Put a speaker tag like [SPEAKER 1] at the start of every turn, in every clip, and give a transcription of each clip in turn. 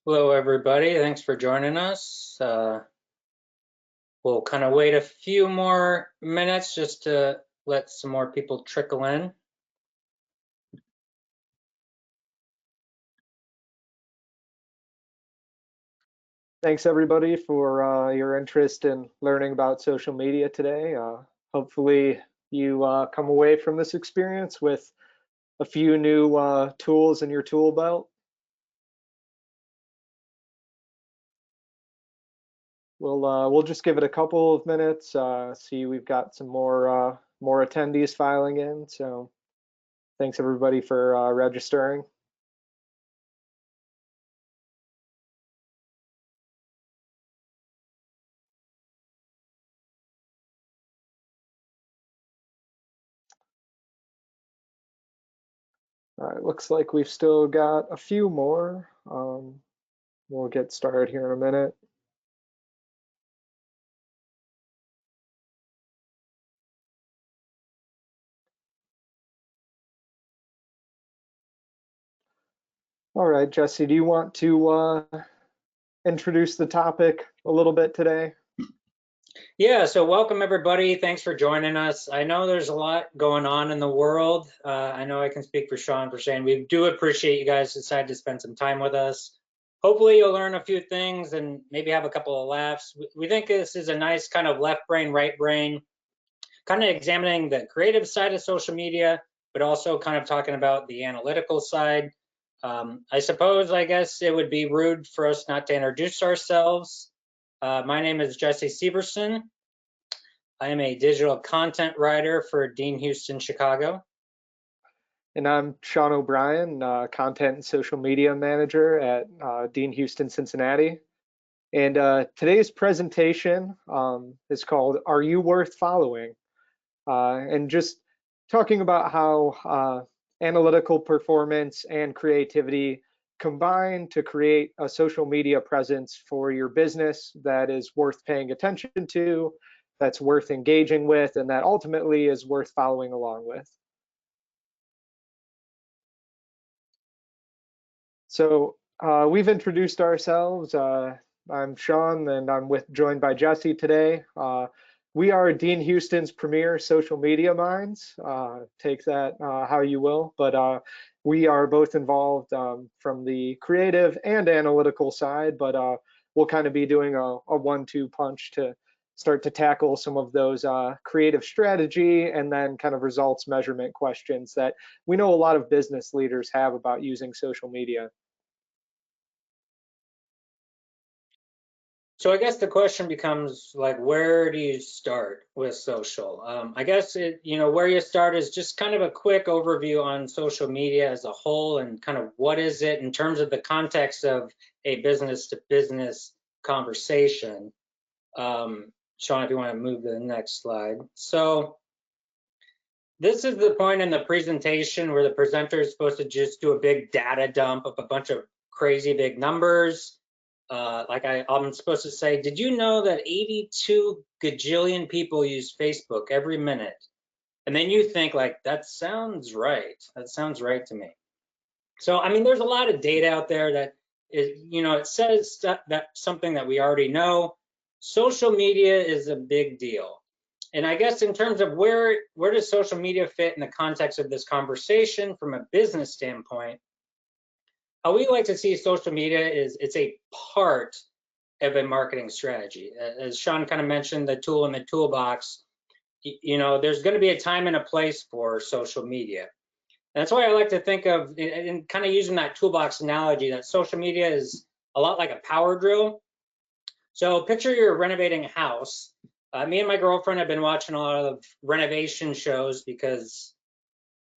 [SPEAKER 1] Hello, everybody. Thanks for joining us. We'll kind of wait a few more minutes just to let some more people trickle in.
[SPEAKER 2] Thanks everybody for your interest in learning about social media today. Hopefully you come away from this experience with a few new tools in your tool belt. We'll just give it a couple of minutes. See, we've got some more attendees filing in. So thanks everybody for registering. All right, looks like we've still got a few more. We'll get started here in a minute. All right, Jesse, do you want to introduce the topic a little bit today?
[SPEAKER 1] Yeah, so welcome everybody. Thanks for joining us. I know there's a lot going on in the world. I know I can speak for Sean for saying we do appreciate you guys decided to spend some time with us. Hopefully you'll learn a few things and maybe have a couple of laughs. We think this is a nice kind of left brain, right brain, kind of examining the creative side of social media, but also kind of talking about the analytical side. I guess it would be rude for us not to introduce ourselves. My name is Jesse Severson. I am a digital content writer for Dean Houston, Chicago.
[SPEAKER 2] And I'm Sean O'Brien, content and social media manager at Dean Houston, Cincinnati. And today's presentation is called Are You Worth Following? And just talking about how analytical performance and creativity combine to create a social media presence for your business that is worth paying attention to, that's worth engaging with, and that ultimately is worth following along with. So we've introduced ourselves. I'm Sean, and I'm joined by Jesse today. We are Dean Houston's premier social media minds. Take that how you will, but we are both involved from the creative and analytical side, but we'll kind of be doing a 1-2 punch to start to tackle some of those creative strategy and then kind of results measurement questions that we know a lot of business leaders have about using social media.
[SPEAKER 1] So I guess the question becomes like, where do you start with social? I guess where you start is just kind of a quick overview on social media as a whole and kind of what is it in terms of the context of a business to business conversation. Sean, if you want to move to the next slide. So this is the point in the presentation where the presenter is supposed to just do a big data dump of a bunch of crazy big numbers. I'm supposed to say, did you know that 82 gajillion people use Facebook every minute? And then you think like, that sounds right. That sounds right to me. So, I mean, there's a lot of data out there that is, it says that something that we already know. Social media is a big deal. And I guess in terms of where does social media fit in the context of this conversation from a business standpoint, how we like to see social media is it's a part of a marketing strategy. As Sean kind of mentioned, the tool in the toolbox, there's going to be a time and a place for social media. And that's why I like to think of, in kind of using that toolbox analogy, that social media is a lot like a power drill. So picture you're renovating a house. Me and my girlfriend have been watching a lot of renovation shows because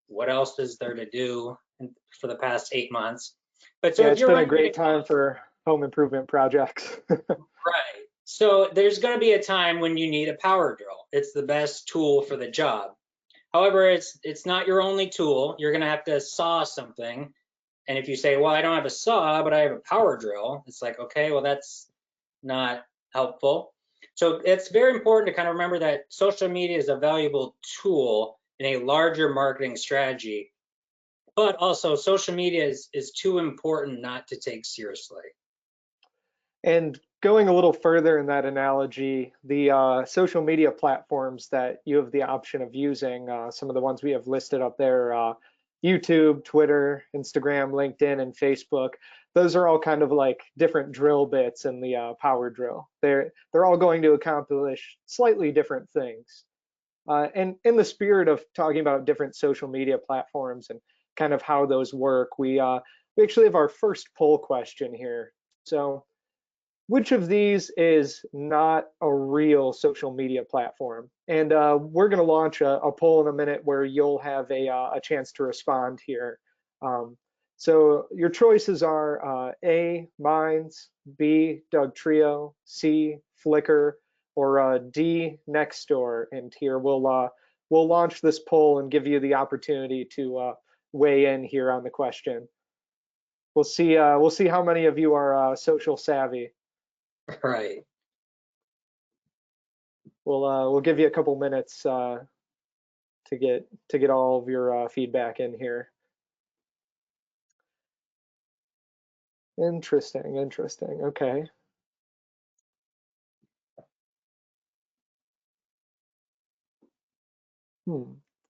[SPEAKER 1] what else is there to do for the past 8 months? But so
[SPEAKER 2] Yeah,
[SPEAKER 1] if
[SPEAKER 2] it's
[SPEAKER 1] you're
[SPEAKER 2] been a great time for home improvement projects.
[SPEAKER 1] right. So there's going to be a time when you need a power drill. It's the best tool for the job. However, it's not your only tool. You're going to have to saw something. And if you say, well, I don't have a saw, but I have a power drill, it's like, okay, well, that's not helpful. So it's very important to kind of remember that social media is a valuable tool in a larger marketing strategy, but also social media is too important not to take seriously.
[SPEAKER 2] And going a little further in that analogy, the social media platforms that you have the option of using, some of the ones we have listed up there, YouTube, Twitter, Instagram, LinkedIn, and Facebook, those are all kind of like different drill bits in the power drill. They're all going to accomplish slightly different things. And in the spirit of talking about different social media platforms and kind of how those work, we actually have our first poll question here. So, which of these is not a real social media platform? And we're going to launch a poll in a minute where you'll have a chance to respond here. So your choices are A, Minds, B, Doug Trio, C, Flickr, or D, Nextdoor. And here we'll launch this poll and give you the opportunity to weigh in here on the question. We'll see how many of you are social savvy.
[SPEAKER 1] Right.
[SPEAKER 2] We'll give you a couple minutes to get all of your feedback in here. Interesting. Okay.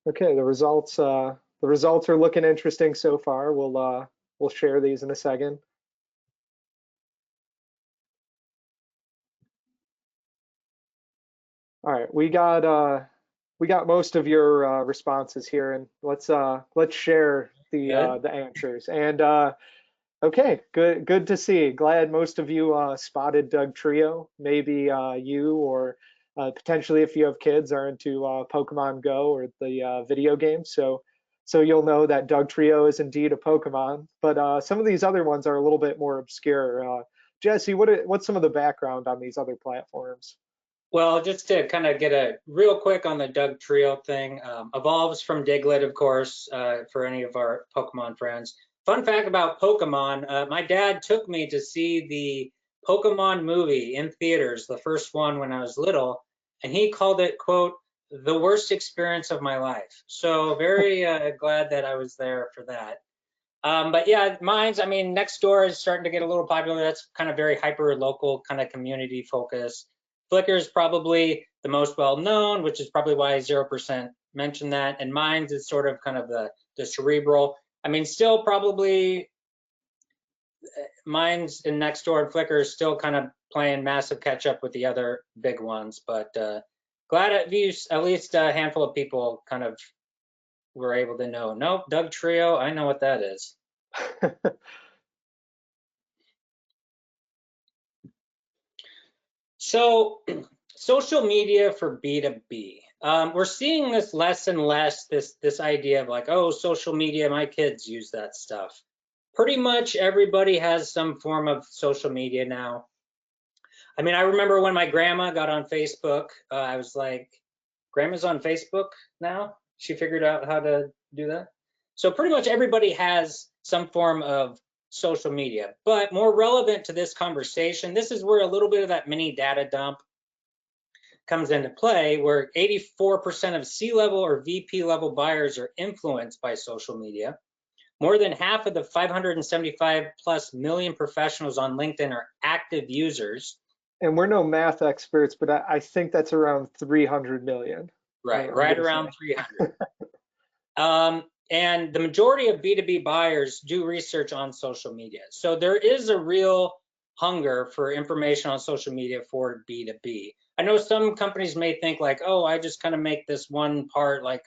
[SPEAKER 2] Okay, the results are looking interesting so far. We'll share these in a second. All right, we got most of your responses here, and let's share the
[SPEAKER 1] Good.
[SPEAKER 2] the answers. And okay, good to see. Glad most of you spotted Doug Trio. Maybe you or potentially if you have kids are into Pokemon Go or the video game. So you'll know that Doug Trio is indeed a Pokemon. But some of these other ones are a little bit more obscure. Jesse, what's some of the background on these other platforms?
[SPEAKER 1] Well, just to kind of get a real quick on the Doug Trio thing, evolves from Diglett, of course, for any of our Pokemon friends. Fun fact about Pokemon, my dad took me to see the Pokemon movie in theaters, the first one when I was little, and he called it, quote, the worst experience of my life. So very glad that I was there for that. But yeah, mine's, I mean, Nextdoor is starting to get a little popular. That's kind of very hyper local, kind of community focused. Flickr is probably the most well known, which is probably why 0% mentioned that. And mine's is sort of kind of the cerebral. I mean, still probably mine's and Nextdoor and Flickr is still kind of playing massive catch up with the other big ones. But glad at least a handful of people kind of were able to know. Nope, Doug Trio, I know what that is. So social media for B2B. We're seeing this less and less, this idea of like, oh, social media, my kids use that stuff. Pretty much everybody has some form of social media now. I mean, I remember when my grandma got on Facebook, I was like, grandma's on Facebook now? She figured out how to do that? So pretty much everybody has some form of social media. But more relevant to this conversation, this is where a little bit of that mini data dump comes into play, where 84% of C-level or VP level buyers are influenced by social media. More than half of the 575 plus million professionals on LinkedIn are active users.
[SPEAKER 2] And we're no math experts, but I think that's around 300 million.
[SPEAKER 1] Right,
[SPEAKER 2] I'm
[SPEAKER 1] right
[SPEAKER 2] gonna
[SPEAKER 1] around
[SPEAKER 2] say.
[SPEAKER 1] 300. And the majority of B2B buyers do research on social media. So there is a real hunger for information on social media for B2B. I know some companies may think like, oh, I just kind of make this one part, like,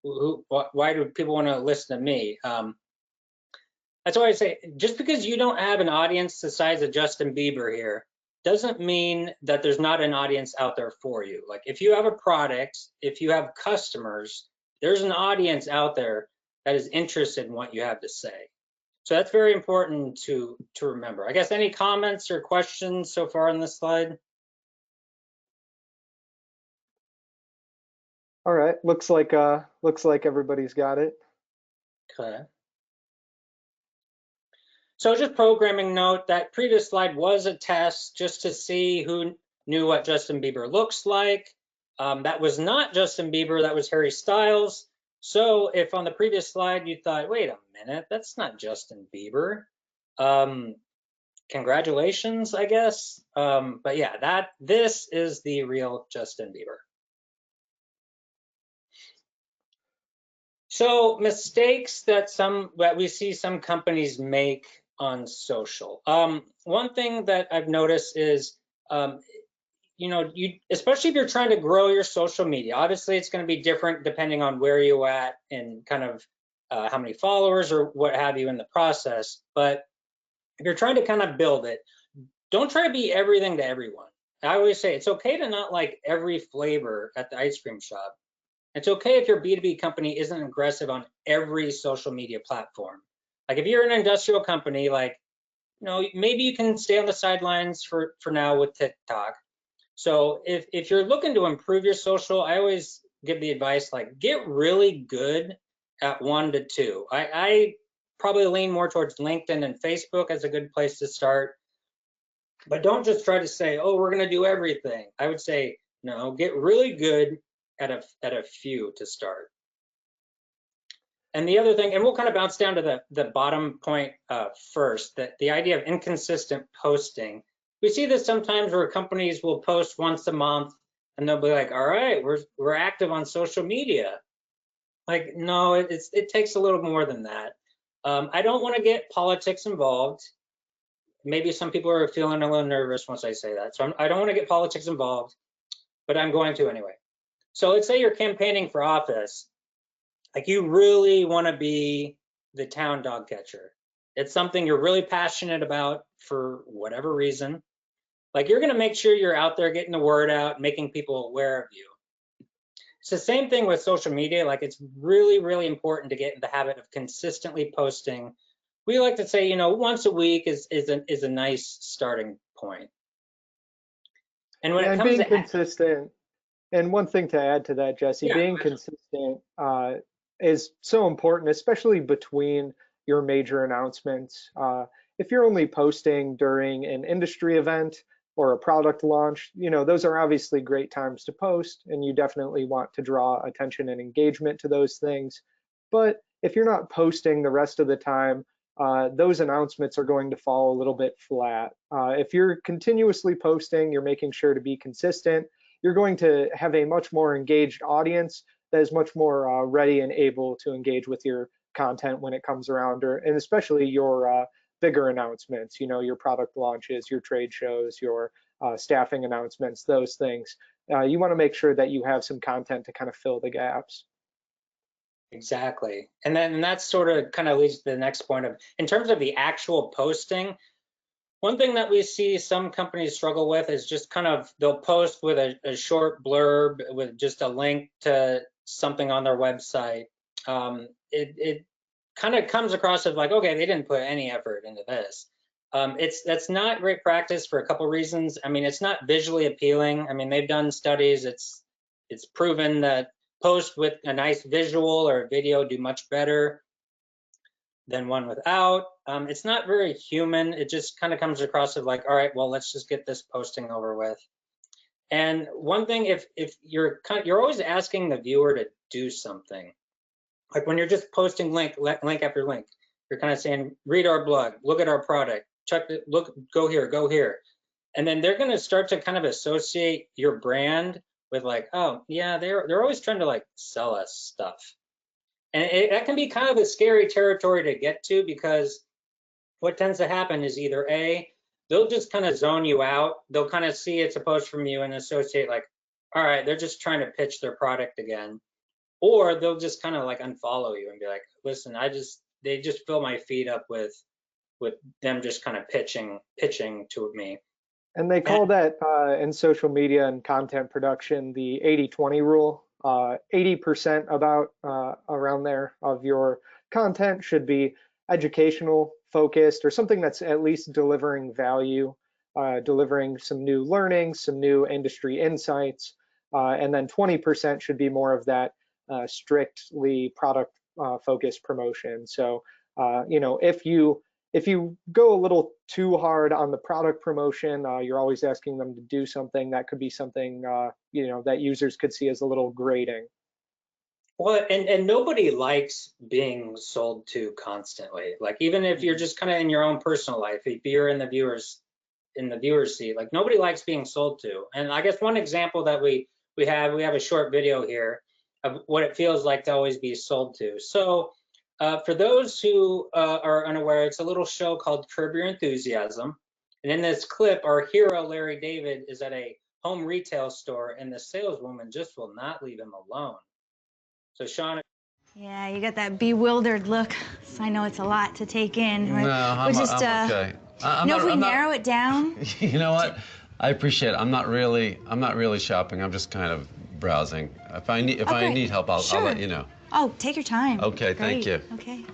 [SPEAKER 1] why do people want to listen to me? That's why I say, just because you don't have an audience the size of Justin Bieber here, doesn't mean that there's not an audience out there for you. Like if you have a product, if you have customers, there's an audience out there that is interested in what you have to say. So that's very important to remember. I guess any comments or questions so far on this slide?
[SPEAKER 2] All right, looks like everybody's got it.
[SPEAKER 1] Okay. So just programming note, that previous slide was a test just to see who knew what Justin Bieber looks like. That was not Justin Bieber, that was Harry Styles. So if on the previous slide you thought, wait a minute, that's not Justin Bieber. congratulations, I guess. But yeah, this is the real Justin Bieber. So mistakes that we see some companies make on social. One thing that I've noticed is, um, you especially if you're trying to grow your social media. Obviously, it's going to be different depending on where you're at and kind of how many followers or what have you in the process. But if you're trying to kind of build it, don't try to be everything to everyone. I always say it's okay to not like every flavor at the ice cream shop. It's okay if your B2B company isn't aggressive on every social media platform. Like if you're an industrial company, like, maybe you can stay on the sidelines for now with TikTok. So if you're looking to improve your social, I always give the advice like get really good at 1 to 2. I probably lean more towards LinkedIn and Facebook as a good place to start. But don't just try to say, oh, we're going to do everything. I would say, no, get really good at a few to start. And the other thing, and we'll kind of bounce down to the bottom point first, that the idea of inconsistent posting. We see this sometimes where companies will post once a month and they'll be like, all right, we're active on social media. Like, no, it takes a little more than that. I don't want to get politics involved. Maybe some people are feeling a little nervous once I say that. So I don't want to get politics involved, but I'm going to anyway. So let's say you're campaigning for office. Like you really want to be the town dog catcher. It's something you're really passionate about for whatever reason. Like you're going to make sure you're out there getting the word out, making people aware of you. It's the same thing with social media. Like it's really, really important to get in the habit of consistently posting. We like to say, once a week is a nice starting point. And when
[SPEAKER 2] Yeah,
[SPEAKER 1] it
[SPEAKER 2] and
[SPEAKER 1] comes
[SPEAKER 2] being
[SPEAKER 1] to,
[SPEAKER 2] consistent. And one thing to add to that, Jesse,
[SPEAKER 1] yeah,
[SPEAKER 2] being consistent is so important, especially between your major announcements. If you're only posting during an industry event or a product launch, those are obviously great times to post, and you definitely want to draw attention and engagement to those things. But if you're not posting the rest of the time, those announcements are going to fall a little bit flat. If you're continuously posting, you're making sure to be consistent, you're going to have a much more engaged audience that is much more ready and able to engage with your content when it comes around, and especially your bigger announcements, your product launches, your trade shows, your staffing announcements, those things. You want to make sure that you have some content to kind of fill the gaps.
[SPEAKER 1] exactly. And that's sort of kind of leads to the next point of, in terms of the actual posting, one thing that we see some companies struggle with is just kind of they'll post with a short blurb with just a link to something on their website. It kind of comes across as like, okay, they didn't put any effort into this. That's not great practice for a couple reasons. I mean, it's not visually appealing. I mean, they've done studies. It's proven that posts with a nice visual or video do much better than one without. It's not very human. It just kind of comes across as like, all right, well, let's just get this posting over with. And one thing, if you're always asking the viewer to do something, like when you're just posting link after link, you're kind of saying, read our blog, look at our product, check it, look, go here, and then they're going to start to kind of associate your brand with like, oh yeah, they're always trying to like sell us stuff. And that can be kind of a scary territory to get to, because what tends to happen is either A, they'll just kind of zone you out. They'll kind of see it's a post from you and associate like, all right, they're just trying to pitch their product again. Or they'll just kind of like unfollow you and be like, listen, they just fill my feed up with them just kind of pitching to me.
[SPEAKER 2] And they
[SPEAKER 1] And
[SPEAKER 2] call that in social media and content production the 80-20 rule. 80% about around there of your content should be educational focused or something that's at least delivering value, delivering some new learning, some new industry insights. And then 20% should be more of that strictly product focused promotion. So, if you go a little too hard on the product promotion, you're always asking them to do something that could be something that users could see as a little grating.
[SPEAKER 1] Well, and nobody likes being sold to constantly. Like even if you're just kind of in your own personal life, if you're in the viewer's seat, like nobody likes being sold to. And I guess one example that we have a short video here of what it feels like to always be sold to. So for those who are unaware, it's a little show called Curb Your Enthusiasm. And in this clip, our hero Larry David is at a home retail store, and the saleswoman just will not leave him alone. So Sean.
[SPEAKER 3] Yeah, you got that bewildered look. So I know it's a lot to take in.
[SPEAKER 4] No, I'm okay.
[SPEAKER 3] You know, if we narrow it down.
[SPEAKER 4] You know what? I appreciate it. I'm not really shopping. I'm just kind of browsing. If I need help, I'll let you know.
[SPEAKER 3] Oh, take your time.
[SPEAKER 4] Okay,
[SPEAKER 3] Great.
[SPEAKER 4] thank you.
[SPEAKER 3] Okay.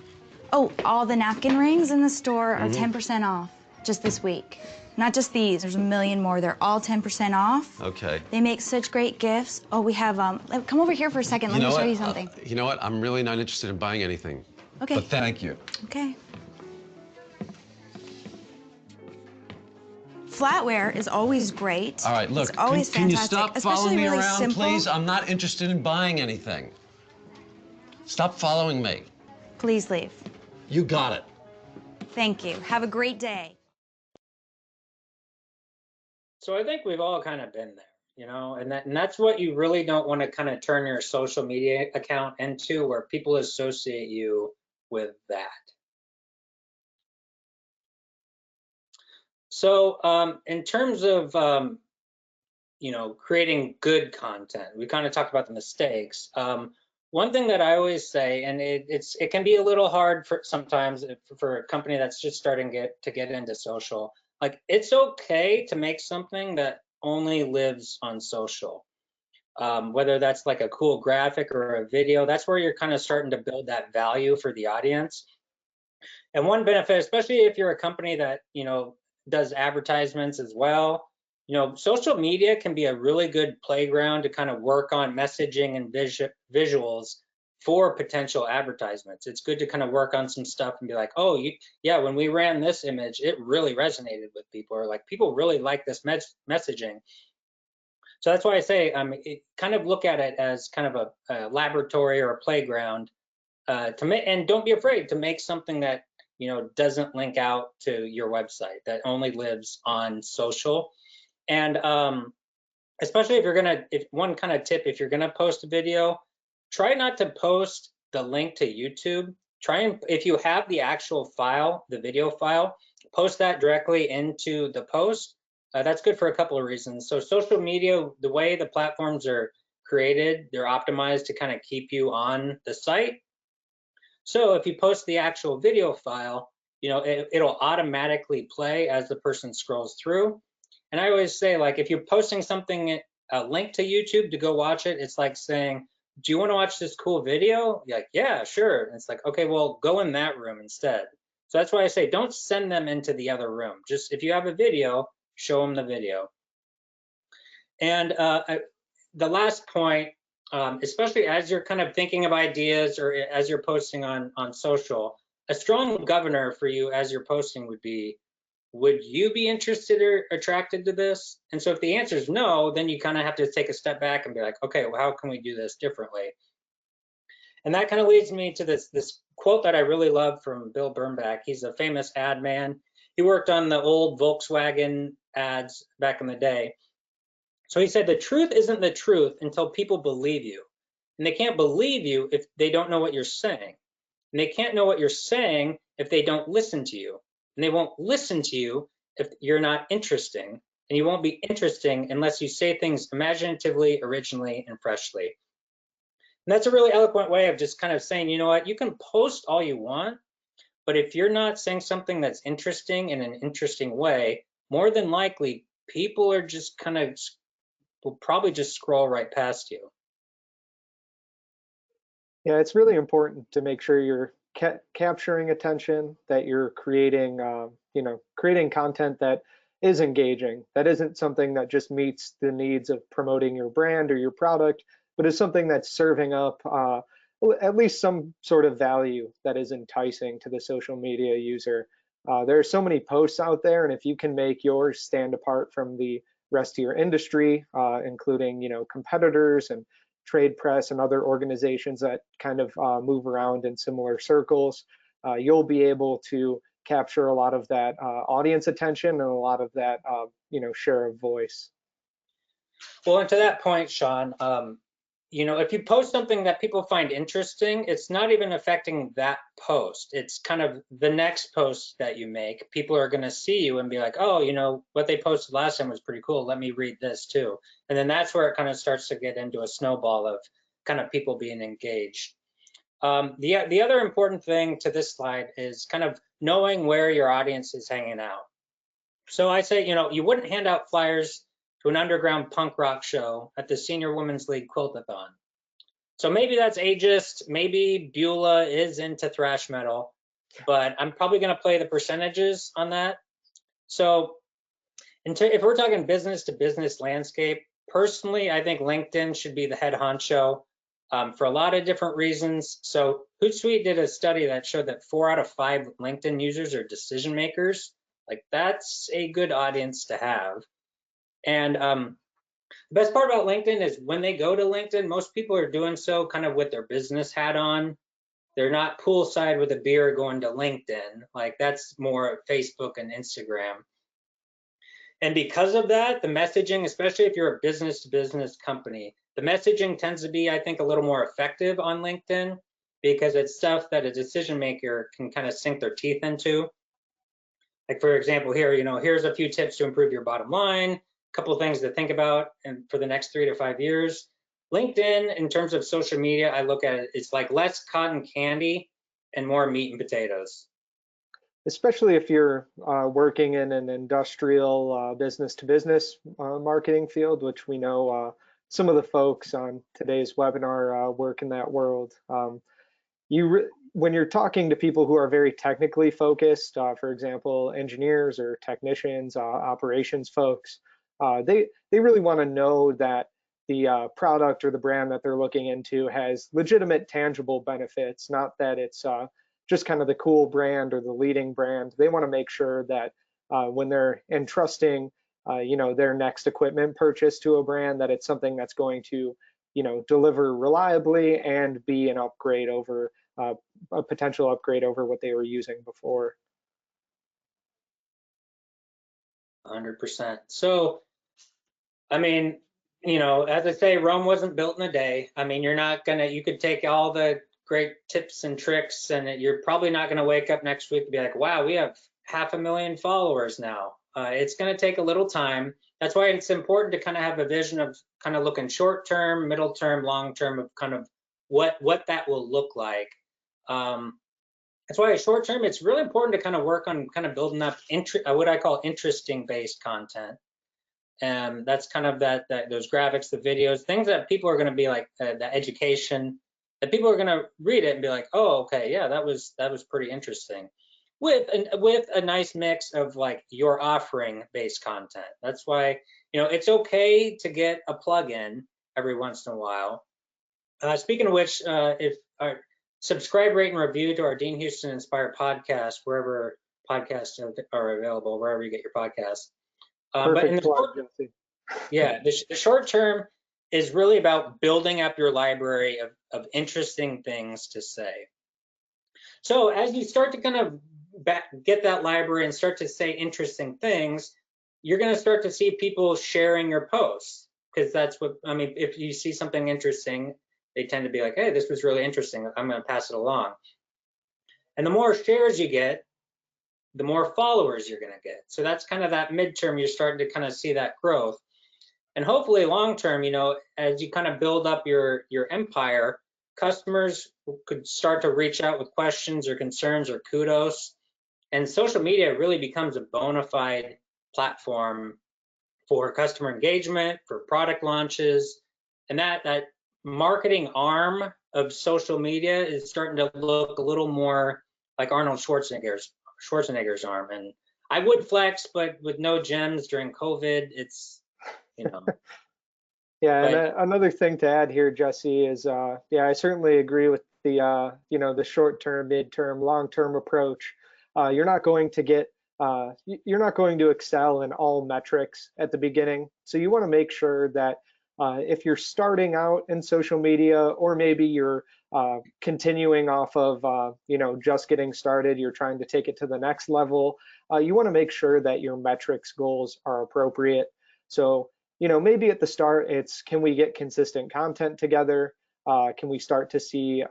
[SPEAKER 3] Oh, all the napkin rings in the store are 10% off just this week. Not just these, there's a million more. They're all 10% off.
[SPEAKER 4] Okay.
[SPEAKER 3] They make such great gifts. Oh, we have, come over here for a second. Let me show you something.
[SPEAKER 4] You know what? I'm really not interested in buying anything.
[SPEAKER 3] Okay.
[SPEAKER 4] But thank you.
[SPEAKER 3] Okay. Flatware is always great.
[SPEAKER 4] All right, look,
[SPEAKER 3] it's always
[SPEAKER 4] can you
[SPEAKER 3] fantastic,
[SPEAKER 4] stop
[SPEAKER 3] especially
[SPEAKER 4] following me
[SPEAKER 3] really
[SPEAKER 4] around,
[SPEAKER 3] simple.
[SPEAKER 4] please? I'm not interested in buying anything. Stop following me.
[SPEAKER 3] Please leave.
[SPEAKER 4] You got it.
[SPEAKER 3] Thank you. Have a great day.
[SPEAKER 1] So I think we've all kind of been there, you know, and that's what you really don't want to kind of turn your social media account into, where people associate you with that. So in terms of you know, creating good content, we kind of talked about the mistakes. One thing that I always say, and it can be a little hard for sometimes for a company that's just starting to get into social. Like it's okay to make something that only lives on social, whether that's like a cool graphic or a video. That's where you're kind of starting to build that value for the audience. And one benefit, especially if you're a company that, you know, does advertisements as well, you know, social media can be a really good playground to kind of work on messaging and visuals for potential advertisements. It's good to kind of work on some stuff and be like, oh, yeah, when we ran this image, it really resonated with people, or like people really like this messaging. So that's why I say kind of look at it as kind of a laboratory or a playground to make, and don't be afraid to make something that, you know, doesn't link out to your website, that only lives on social. And especially if you're gonna, one kind of tip, if you're gonna post a video, try not to post the link to YouTube. Try and, if you have the actual file, the video file, post that directly into the post. That's good for a couple of reasons. So social media, the way the platforms are created, they're optimized to kind of keep you on the site. So if you post the actual video file, you know, it'll automatically play as the person scrolls through. And I always say, like, if you're posting something, a link to YouTube to go watch it, it's like saying, do you want to watch this cool video? You're like, yeah, sure. And it's like, okay, well, go in that room instead. So that's why I say, don't send them into the other room. Just if you have a video, show them the video. And the last point, especially as you're kind of thinking of ideas or as you're posting on social, a strong governor for you as you're posting would be, would you be interested or attracted to this? And so if the answer is no, then you kind of have to take a step back and be like, okay, well, how can we do this differently? And that kind of leads me to this quote that I really love from Bill Bernbach. He's a famous ad man. He worked on the old Volkswagen ads back in the day. So he said, the truth isn't the truth until people believe you. And they can't believe you if they don't know what you're saying. And they can't know what you're saying if they don't listen to you. And they won't listen to you if you're not interesting. And you won't be interesting unless you say things imaginatively, originally, and freshly. And that's a really eloquent way of just kind of saying, you know what, you can post all you want, but if you're not saying something that's interesting in an interesting way, more than likely, people are just kind of, will probably just scroll right past you.
[SPEAKER 2] Yeah, it's really important to make sure you're capturing attention, that you're creating, you know, creating content that is engaging, that isn't something that just meets the needs of promoting your brand or your product, but is something that's serving up at least some sort of value that is enticing to the social media user. There are so many posts out there, and if you can make yours stand apart from the rest of your industry, including, you know, competitors, and trade press and other organizations that kind of move around in similar circles, you'll be able to capture a lot of that audience attention and a lot of that, share of voice.
[SPEAKER 1] Well, and to that point, Sean, if you post something that people find interesting, it's not even affecting that post. It's kind of the next post that you make. People are going to see you and be like, oh, what they posted last time was pretty cool. Let me read this too. And then that's where it kind of starts to get into a snowball of kind of people being engaged. The other important thing to this slide is kind of knowing where your audience is hanging out. So I say, you wouldn't hand out flyers to an underground punk rock show at the Senior Women's League Quiltathon. So maybe that's ageist, maybe Beulah is into thrash metal, but I'm probably going to play the percentages on that. So if we're talking business to business landscape, personally, I think LinkedIn should be the head honcho for a lot of different reasons. So Hootsuite did a study that showed that 4 out of 5 LinkedIn users are decision makers. Like, that's a good audience to have. And the best part about LinkedIn is when they go to LinkedIn, most people are doing so kind of with their business hat on. They're not poolside with a beer going to LinkedIn. Like, that's more Facebook and Instagram. And because of that, the messaging, especially if you're a business to business company, the messaging tends to be, I think, a little more effective on LinkedIn because it's stuff that a decision maker can kind of sink their teeth into. Like, for example, here, here's a few tips to improve your bottom line, couple of things to think about and for the next 3 to 5 years. LinkedIn, in terms of social media, I look at it, it's like less cotton candy and more meat and potatoes.
[SPEAKER 2] Especially if you're working in an industrial business to business marketing field, which we know some of the folks on today's webinar work in that world. When you're talking to people who are very technically focused, for example, engineers or technicians, operations folks, they really want to know that the product or the brand that they're looking into has legitimate, tangible benefits, not that it's just kind of the cool brand or the leading brand. They want to make sure that when they're entrusting, their next equipment purchase to a brand, that it's something that's going to, deliver reliably and be an upgrade over a potential upgrade over what they were using before.
[SPEAKER 1] 100%. So, I mean, as I say, Rome wasn't built in a day. I mean, you could take all the great tips and tricks and you're probably not going to wake up next week and be like, wow, we have 500,000 followers now. It's going to take a little time. That's why it's important to kind of have a vision of kind of looking short term, middle term, long term of kind of what that will look like. That's why short term, it's really important to kind of work on kind of building up what I call interesting based content. And that's kind of those graphics, the videos, things that people are going to be like the education, that people are going to read it and be like, oh, okay, yeah, that was pretty interesting. With a nice mix of like your offering based content. That's why, it's okay to get a plugin every once in a while. Speaking of which, subscribe, rate, and review to our Dean Houston Inspired podcast, wherever podcasts are available, wherever you get your podcasts. But in the the short term is really about building up your library of interesting things to say. So as you start to kind of get that library and start to say interesting things, you're going to start to see people sharing your posts, because that's what, I mean, if you see something interesting, they tend to be like, hey, this was really interesting, I'm going to pass it along. And the more shares you get, the more followers you're going to get. So that's kind of that midterm, you're starting to kind of see that growth. And hopefully long term, as you kind of build up your empire, customers could start to reach out with questions or concerns or kudos. And social media really becomes a bona fide platform for customer engagement, for product launches. And that marketing arm of social media is starting to look a little more like Arnold Schwarzenegger's arm. And I would flex, but with no gyms during COVID, it's,
[SPEAKER 2] Yeah, and another thing to add here, Jesse, is I certainly agree with the the short-term, mid-term, long-term approach. You're not going to excel in all metrics at the beginning, so you want to make sure that If you're starting out in social media, or maybe you're continuing off of, just getting started, you're trying to take it to the next level, you want to make sure that your metrics goals are appropriate. So, maybe at the start, it's can we get consistent content together? Can we start to see,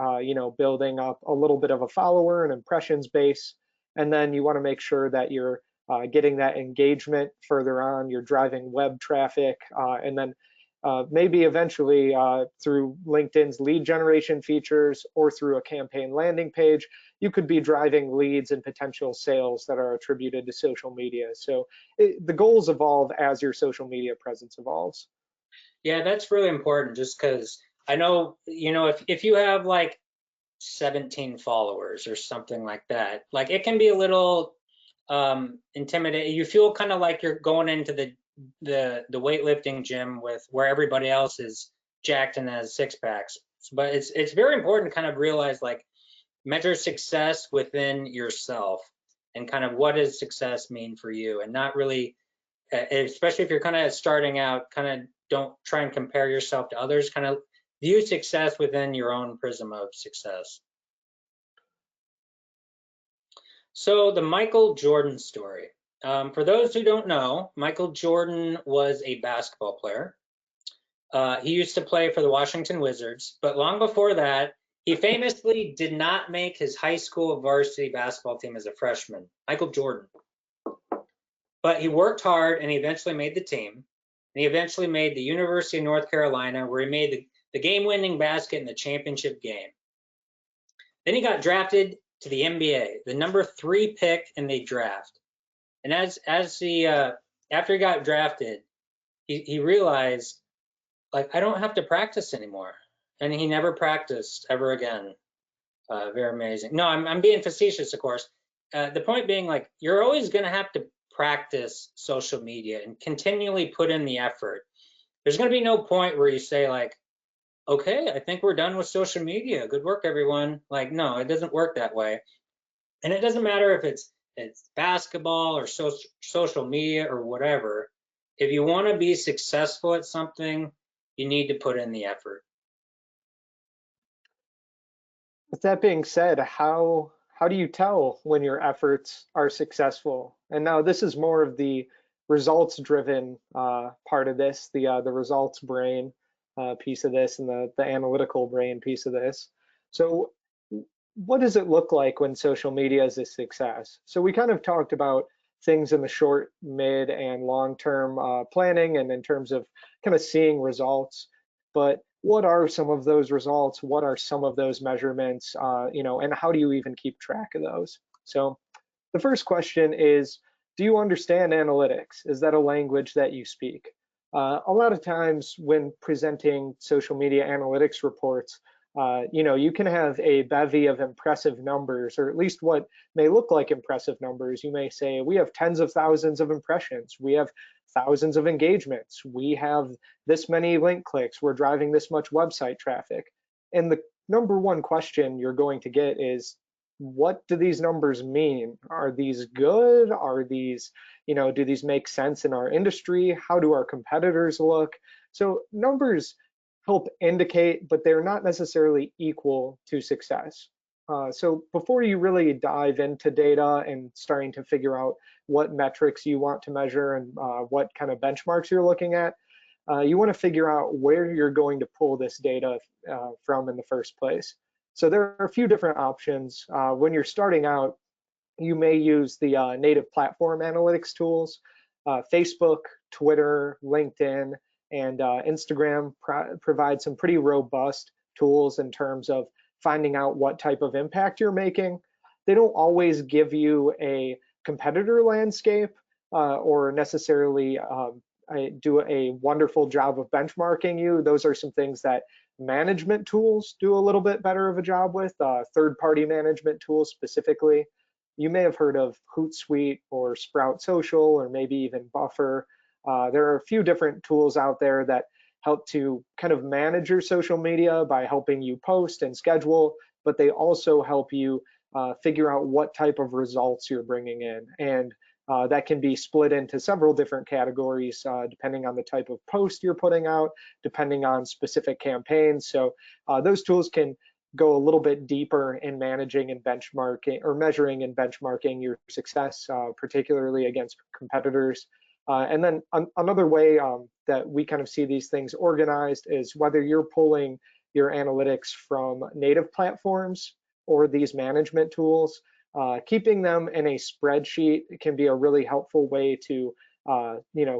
[SPEAKER 2] building up a little bit of a follower and impressions base? And then you want to make sure that you're getting that engagement further on, you're driving web traffic, and then maybe eventually through LinkedIn's lead generation features or through a campaign landing page, you could be driving leads and potential sales that are attributed to social media. So the goals evolve as your social media presence evolves.
[SPEAKER 1] Yeah, that's really important, just because I know, if you have like 17 followers or something like that, like it can be a little intimidating. You feel kind of like you're going into the weightlifting gym with where everybody else is jacked and has six packs. But it's very important to kind of realize, like, measure success within yourself and kind of what does success mean for you, and not really, especially if you're kind of starting out, kind of don't try and compare yourself to others. Kind of view success within your own prism of success. So the Michael Jordan story. For those who don't know, Michael Jordan was a basketball player. He used to play for the Washington Wizards, but long before that, he famously did not make his high school varsity basketball team as a freshman, Michael Jordan. But he worked hard and he eventually made the team. And he eventually made the University of North Carolina, where he made the game-winning basket in the championship game. Then he got drafted to the NBA, the number 3 pick in the draft. And after he got drafted, he realized, like, I don't have to practice anymore. And he never practiced ever again. Very amazing. No, I'm being facetious, of course. The point being, like, you're always going to have to practice social media and continually put in the effort. There's going to be no point where you say, like, okay, I think we're done with social media. Good work, everyone. Like, no, it doesn't work that way. And it doesn't matter if it's basketball or social media or whatever. If you want to be successful at something, you need to put in the effort.
[SPEAKER 2] With that being said, how do you tell when your efforts are successful? And now this is more of the results-driven part of this, the results brain piece of this, and the analytical brain piece of this. So what does it look like when social media is a success? So we kind of talked about things in the short, mid, and long-term planning, and in terms of kind of seeing results. But what are some of those results? What are some of those measurements? And how do you even keep track of those? So the first question is, do you understand analytics? Is that a language that you speak? A lot of times when presenting social media analytics reports, you can have a bevy of impressive numbers, or at least what may look like impressive numbers. You may say, we have tens of thousands of impressions. We have thousands of engagements. We have this many link clicks. We're driving this much website traffic. And the number one question you're going to get is, what do these numbers mean? Are these good? Are these, do these make sense in our industry? How do our competitors look? So numbers help indicate, but they're not necessarily equal to success. So before you really dive into data and starting to figure out what metrics you want to measure and what kind of benchmarks you're looking at, you want to figure out where you're going to pull this data from in the first place. So there are a few different options. When you're starting out, you may use the native platform analytics tools. Facebook, Twitter, LinkedIn, and Instagram provide some pretty robust tools in terms of finding out what type of impact you're making. They don't always give you a competitor landscape or necessarily do a wonderful job of benchmarking you. Those are some things that management tools do a little bit better of a job with, third-party management tools specifically. You may have heard of Hootsuite or Sprout Social, or maybe even Buffer. There are a few different tools out there that help to kind of manage your social media by helping you post and schedule, but they also help you figure out what type of results you're bringing in. And that can be split into several different categories depending on the type of post you're putting out, depending on specific campaigns. So those tools can go a little bit deeper in managing and benchmarking, or measuring and benchmarking your success, particularly against competitors. And then another way that we kind of see these things organized is whether you're pulling your analytics from native platforms or these management tools. Keeping them in a spreadsheet can be a really helpful way to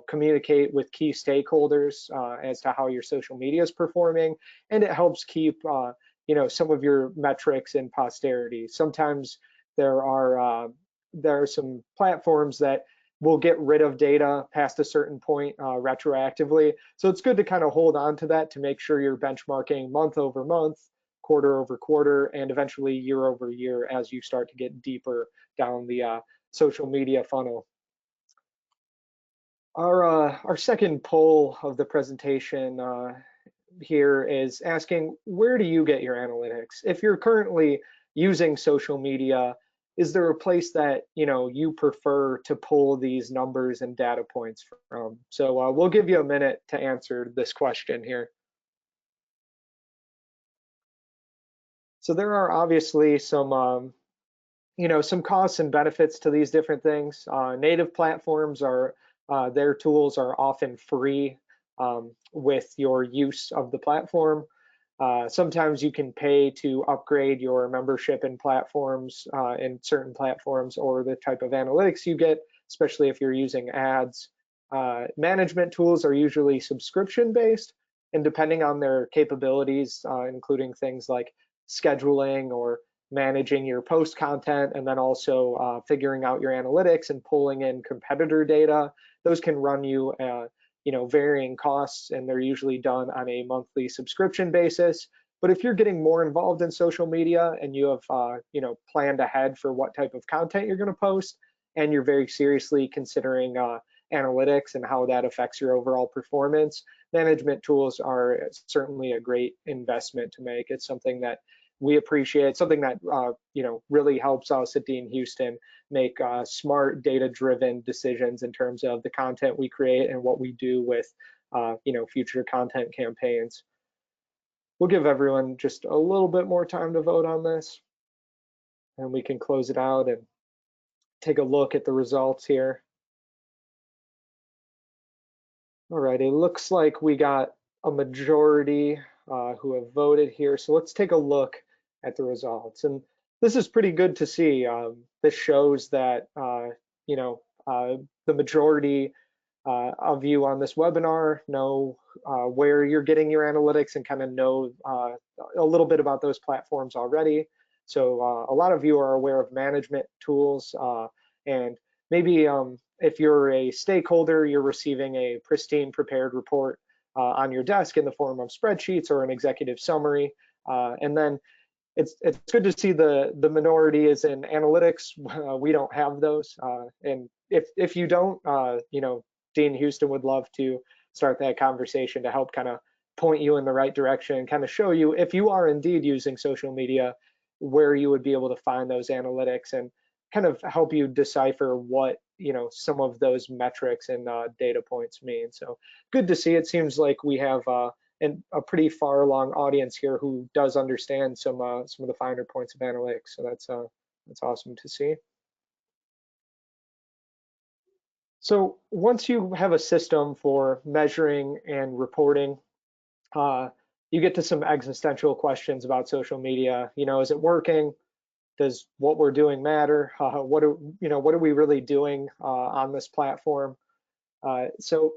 [SPEAKER 2] communicate with key stakeholders as to how your social media is performing, and it helps keep some of your metrics in posterity. Sometimes there are some platforms that will get rid of data past a certain point retroactively. So it's good to kind of hold on to that to make sure you're benchmarking month over month, quarter over quarter, and eventually year over year as you start to get deeper down the social media funnel. Our second poll of the presentation here is asking, where do you get your analytics? If you're currently using social media, is there a place that you prefer to pull these numbers and data points from? So we'll give you a minute to answer this question here. So there are obviously some some costs and benefits to these different things. Native platforms are their tools are often free with your use of the platform. Sometimes you can pay to upgrade your membership in platforms, in certain platforms, or the type of analytics you get, especially if you're using ads. Management tools are usually subscription-based, and depending on their capabilities, including things like scheduling or managing your post content, and then also figuring out your analytics and pulling in competitor data, those can run you varying costs, and they're usually done on a monthly subscription basis. But if you're getting more involved in social media and you have planned ahead for what type of content you're going to post, and you're very seriously considering analytics and how that affects your overall performance, management tools are certainly a great investment to make. It's something that we appreciate, something that really helps us at Dean Houston make smart, data-driven decisions in terms of the content we create and what we do with future content campaigns. We'll give everyone just a little bit more time to vote on this, and we can close it out and take a look at the results here. All right, it looks like we got a majority who have voted here. So let's take a look at the results. And this is pretty good to see. This shows that, the majority of you on this webinar know where you're getting your analytics and kind of know a little bit about those platforms already. So a lot of you are aware of management tools, and maybe if you're a stakeholder, you're receiving a pristine prepared report on your desk in the form of spreadsheets or an executive summary. And then it's good to see the minority is in analytics. We don't have those. And if you don't, Dean Houston would love to start that conversation to help kind of point you in the right direction and kind of show you, if you are indeed using social media, where you would be able to find those analytics and kind of help you decipher what some of those metrics and data points mean. So good to see. It seems like we have a pretty far along audience here who does understand some of the finer points of analytics. So that's awesome to see. So once you have a system for measuring and reporting, you get to some existential questions about social media. Is it working? Does what we're doing matter? What are we really doing on this platform? So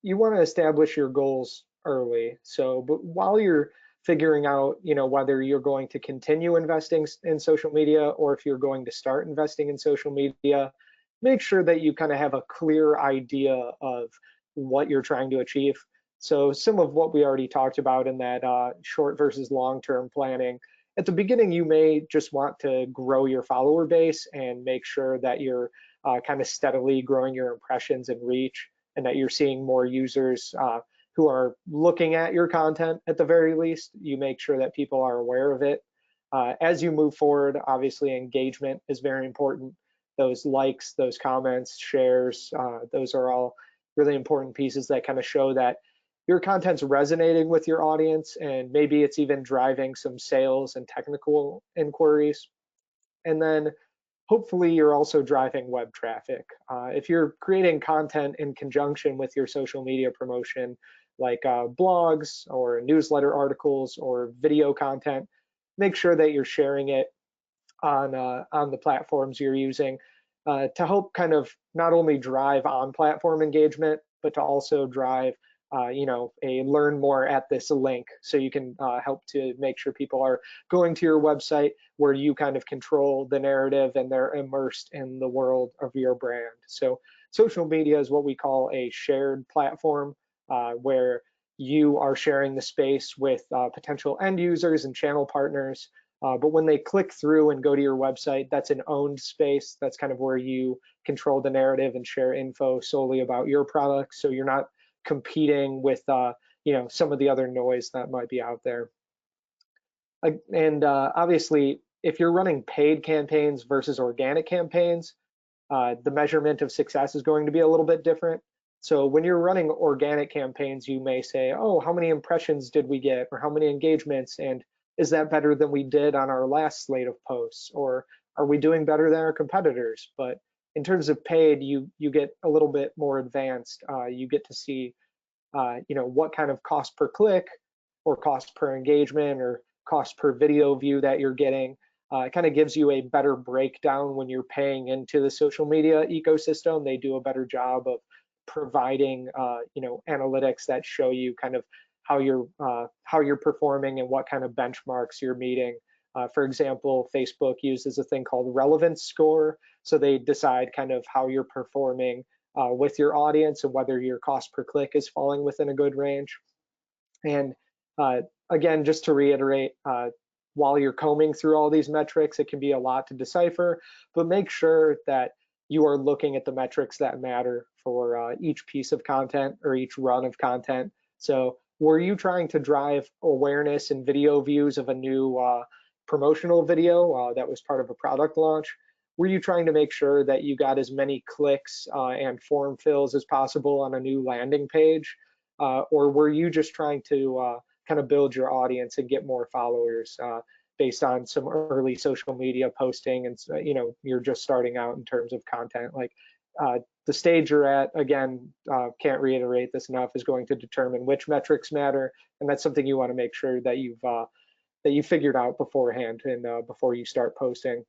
[SPEAKER 2] you want to establish your goals early. So, but while you're figuring out, whether you're going to continue investing in social media or if you're going to start investing in social media, make sure that you kind of have a clear idea of what you're trying to achieve. So some of what we already talked about in that short versus long-term planning. At the beginning, you may just want to grow your follower base and make sure that you're kind of steadily growing your impressions and reach, and that you're seeing more users who are looking at your content. At the very least, you make sure that people are aware of it. As you move forward, obviously engagement is very important. those likes, those comments, shares, those are all really important pieces that kind of show that your content's resonating with your audience, and maybe it's even driving some sales and technical inquiries. And then hopefully you're also driving web traffic. If you're creating content in conjunction with your social media promotion, like blogs or newsletter articles or video content, make sure that you're sharing it on the platforms you're using to help kind of not only drive on-platform engagement, but to also drive a learn more at this link, so you can help to make sure people are going to your website where you kind of control the narrative and they're immersed in the world of your brand. So social media is what we call a shared platform, where you are sharing the space with potential end users and channel partners. But when they click through and go to your website, that's an owned space. That's kind of where you control the narrative and share info solely about your product. So you're not competing with some of the other noise that might be out there. And obviously, if you're running paid campaigns versus organic campaigns, the measurement of success is going to be a little bit different. So when you're running organic campaigns, you may say, oh, how many impressions did we get, or how many engagements, and is that better than we did on our last slate of posts, or are we doing better than our competitors? But in terms of paid, you get a little bit more advanced. You get to see, what kind of cost per click, or cost per engagement, or cost per video view that you're getting. It kind of gives you a better breakdown when you're paying into the social media ecosystem. They do a better job of providing, analytics that show you kind of how you're performing and what kind of benchmarks you're meeting. For example, Facebook uses a thing called relevance score. So they decide kind of how you're performing with your audience and whether your cost per click is falling within a good range. And again, just to reiterate, while you're combing through all these metrics, it can be a lot to decipher, but make sure that you are looking at the metrics that matter for each piece of content or each run of content. So were you trying to drive awareness and video views of a new promotional video that was part of a product launch? Were you trying to make sure that you got as many clicks and form fills as possible on a new landing page? Or were you just trying to kind of build your audience and get more followers based on some early social media posting, and you're just starting out in terms of content? Like the stage you're at, again, can't reiterate this enough, is going to determine which metrics matter, and that's something you want to make sure that you figured out beforehand and before you start posting.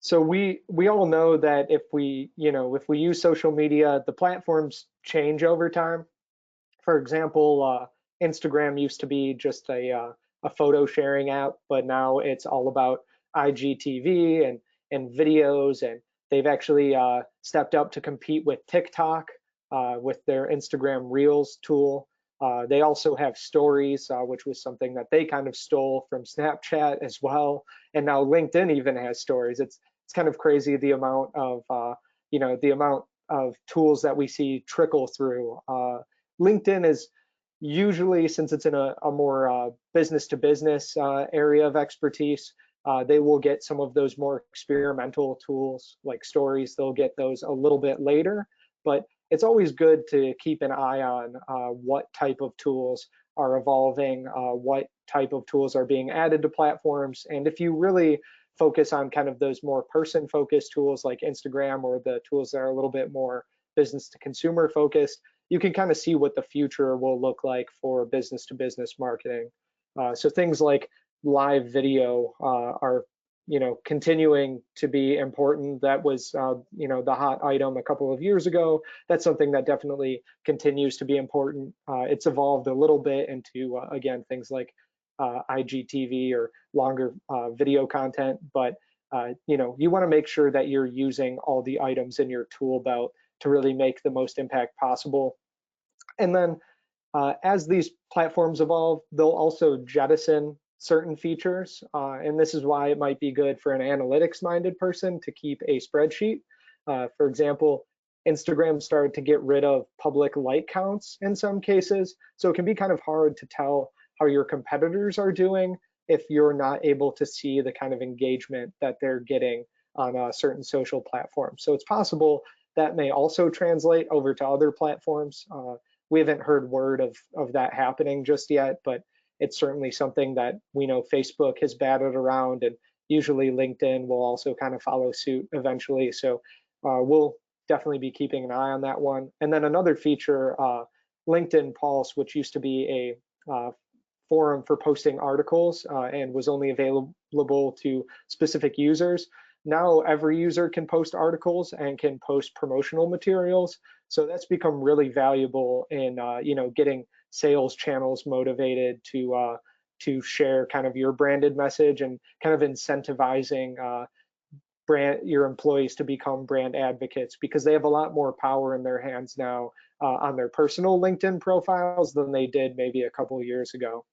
[SPEAKER 2] So we all know that if we use social media, the platforms change over time. For example, Instagram used to be just a photo sharing app, but now it's all about IGTV and videos, and they've actually stepped up to compete with TikTok with their Instagram Reels tool. They also have stories, which was something that they kind of stole from Snapchat as well, and now LinkedIn even has stories. It's kind of crazy the amount of tools that we see trickle through. LinkedIn is usually, since it's in a more business-to-business area of expertise, they will get some of those more experimental tools like stories. They'll get those a little bit later, but it's always good to keep an eye on what type of tools are evolving, what type of tools are being added to platforms. And if you really focus on kind of those more person-focused tools like Instagram, or the tools that are a little bit more business to consumer focused, you can kind of see what the future will look like for business to business marketing. So things like live video are continuing to be important. That was the hot item a couple of years ago. That's something that definitely continues to be important. It's evolved a little bit into again, things like IGTV or longer video content, but you want to make sure that you're using all the items in your tool belt to really make the most impact possible. And then as these platforms evolve, they'll also jettison certain features, and this is why it might be good for an analytics-minded person to keep a spreadsheet. For example, Instagram started to get rid of public like counts in some cases, so it can be kind of hard to tell how your competitors are doing if you're not able to see the kind of engagement that they're getting on certain social platforms. So it's possible that may also translate over to other platforms. We haven't heard word of that happening just yet, but it's certainly something that we know Facebook has batted around, and usually LinkedIn will also kind of follow suit eventually. So we'll definitely be keeping an eye on that one. And then another feature, LinkedIn Pulse, which used to be a forum for posting articles and was only available to specific users. Now every user can post articles and can post promotional materials. So that's become really valuable in getting sales channels motivated to share kind of your branded message and kind of incentivizing your employees to become brand advocates, because they have a lot more power in their hands now on their personal LinkedIn profiles than they did maybe a couple of years ago.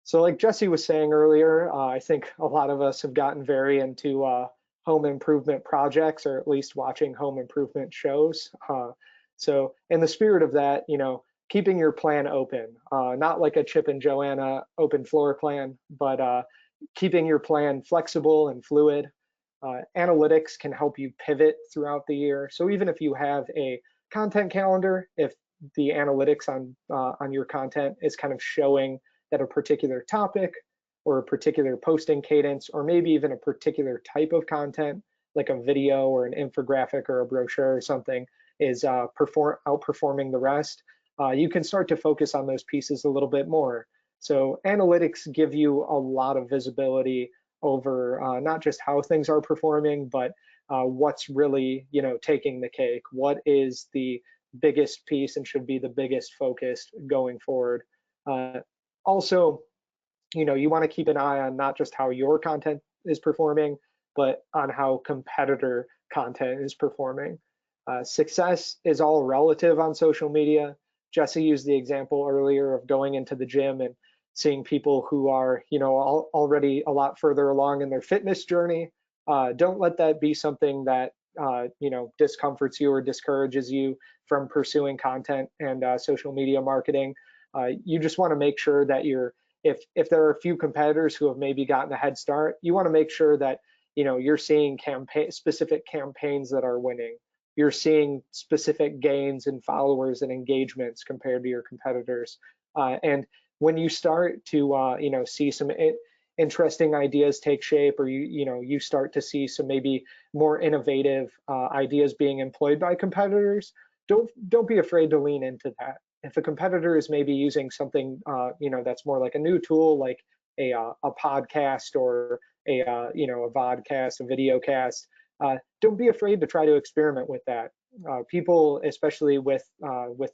[SPEAKER 2] So like Jesse was saying earlier, I think a lot of us have gotten very into home improvement projects, or at least watching home improvement shows. So in the spirit of that, keeping your plan open, not like a Chip and Joanna open floor plan, but keeping your plan flexible and fluid. Analytics can help you pivot throughout the year. So even if you have a content calendar, if the analytics on your content is kind of showing that a particular topic or a particular posting cadence, or maybe even a particular type of content, like a video or an infographic or a brochure or something, is outperforming the rest, you can start to focus on those pieces a little bit more. So analytics give you a lot of visibility over not just how things are performing, but what's really taking the cake. What is the biggest piece and should be the biggest focus going forward? Also, you want to keep an eye on not just how your content is performing, but on how competitor content is performing. Success is all relative on social media. Jesse used the example earlier of going into the gym and seeing people who are, already a lot further along in their fitness journey. Don't let that be something that, discomforts you or discourages you from pursuing content and social media marketing. You just want to make sure that if there are a few competitors who have maybe gotten a head start, you want to make sure that you're seeing specific campaigns that are winning. You're seeing specific gains in followers and engagements compared to your competitors. And when you start to see some interesting ideas take shape, or you start to see some maybe more innovative ideas being employed by competitors, don't be afraid to lean into that. If a competitor is maybe using something that's more like a new tool, like a podcast or a vodcast, a video cast, don't be afraid to try to experiment with that. People, especially with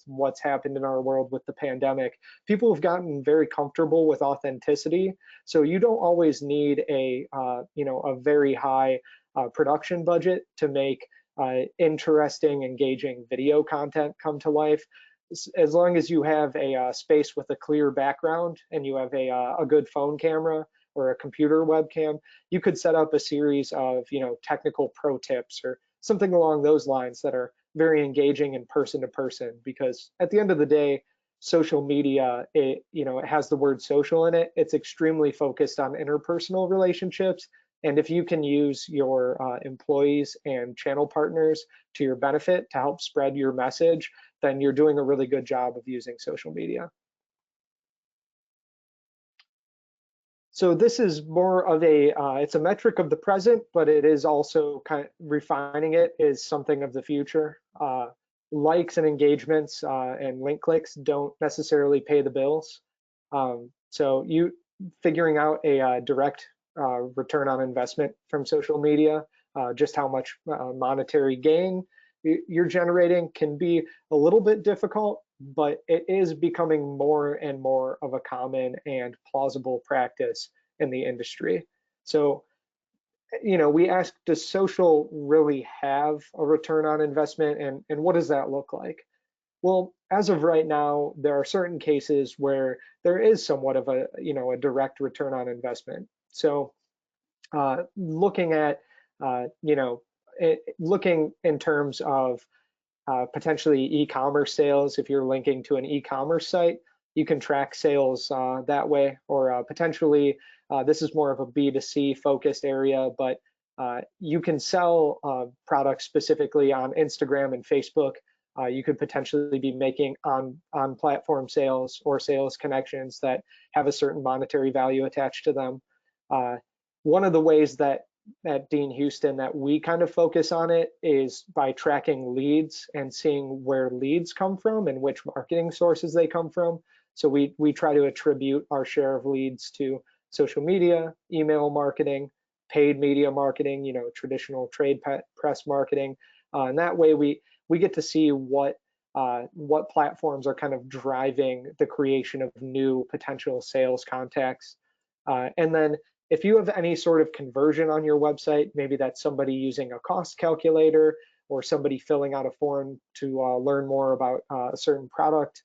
[SPEAKER 2] what's happened in our world with the pandemic, people have gotten very comfortable with authenticity. So you don't always need a very high production budget to make interesting, engaging video content come to life. As long as you have a space with a clear background and you have a good phone camera or a computer webcam, you could set up a series of technical pro tips or something along those lines that are very engaging and person to person. Because at the end of the day, social media, it has the word social in it. It's extremely focused on interpersonal relationships. And if you can use your employees and channel partners to your benefit to help spread your message, then you're doing a really good job of using social media. So this is more of it's a metric of the present, but it is also kind of refining it is something of the future. Likes and engagements and link clicks don't necessarily pay the bills. So you figuring out a direct return on investment from social media, just how much monetary gain you're generating can be a little bit difficult, but it is becoming more and more of a common and plausible practice in the industry. So, we ask, does social really have a return on investment, and what does that look like? Well, as of right now, there are certain cases where there is somewhat of a direct return on investment. So looking at looking in terms of potentially e-commerce sales, if you're linking to an e-commerce site, you can track sales that way, or potentially this is more of a B2C focused area, but you can sell products specifically on Instagram and Facebook. You could potentially be making on platform sales or sales connections that have a certain monetary value attached to them. One of the ways that at Dean Houston that we kind of focus on it is by tracking leads and seeing where leads come from and which marketing sources they come from. So we try to attribute our share of leads to social media, email marketing, paid media marketing, you know, traditional trade press marketing. And that way we get to see what platforms are kind of driving the creation of new potential sales contacts. And then if you have any sort of conversion on your website, maybe that's somebody using a cost calculator or somebody filling out a form to learn more about a certain product,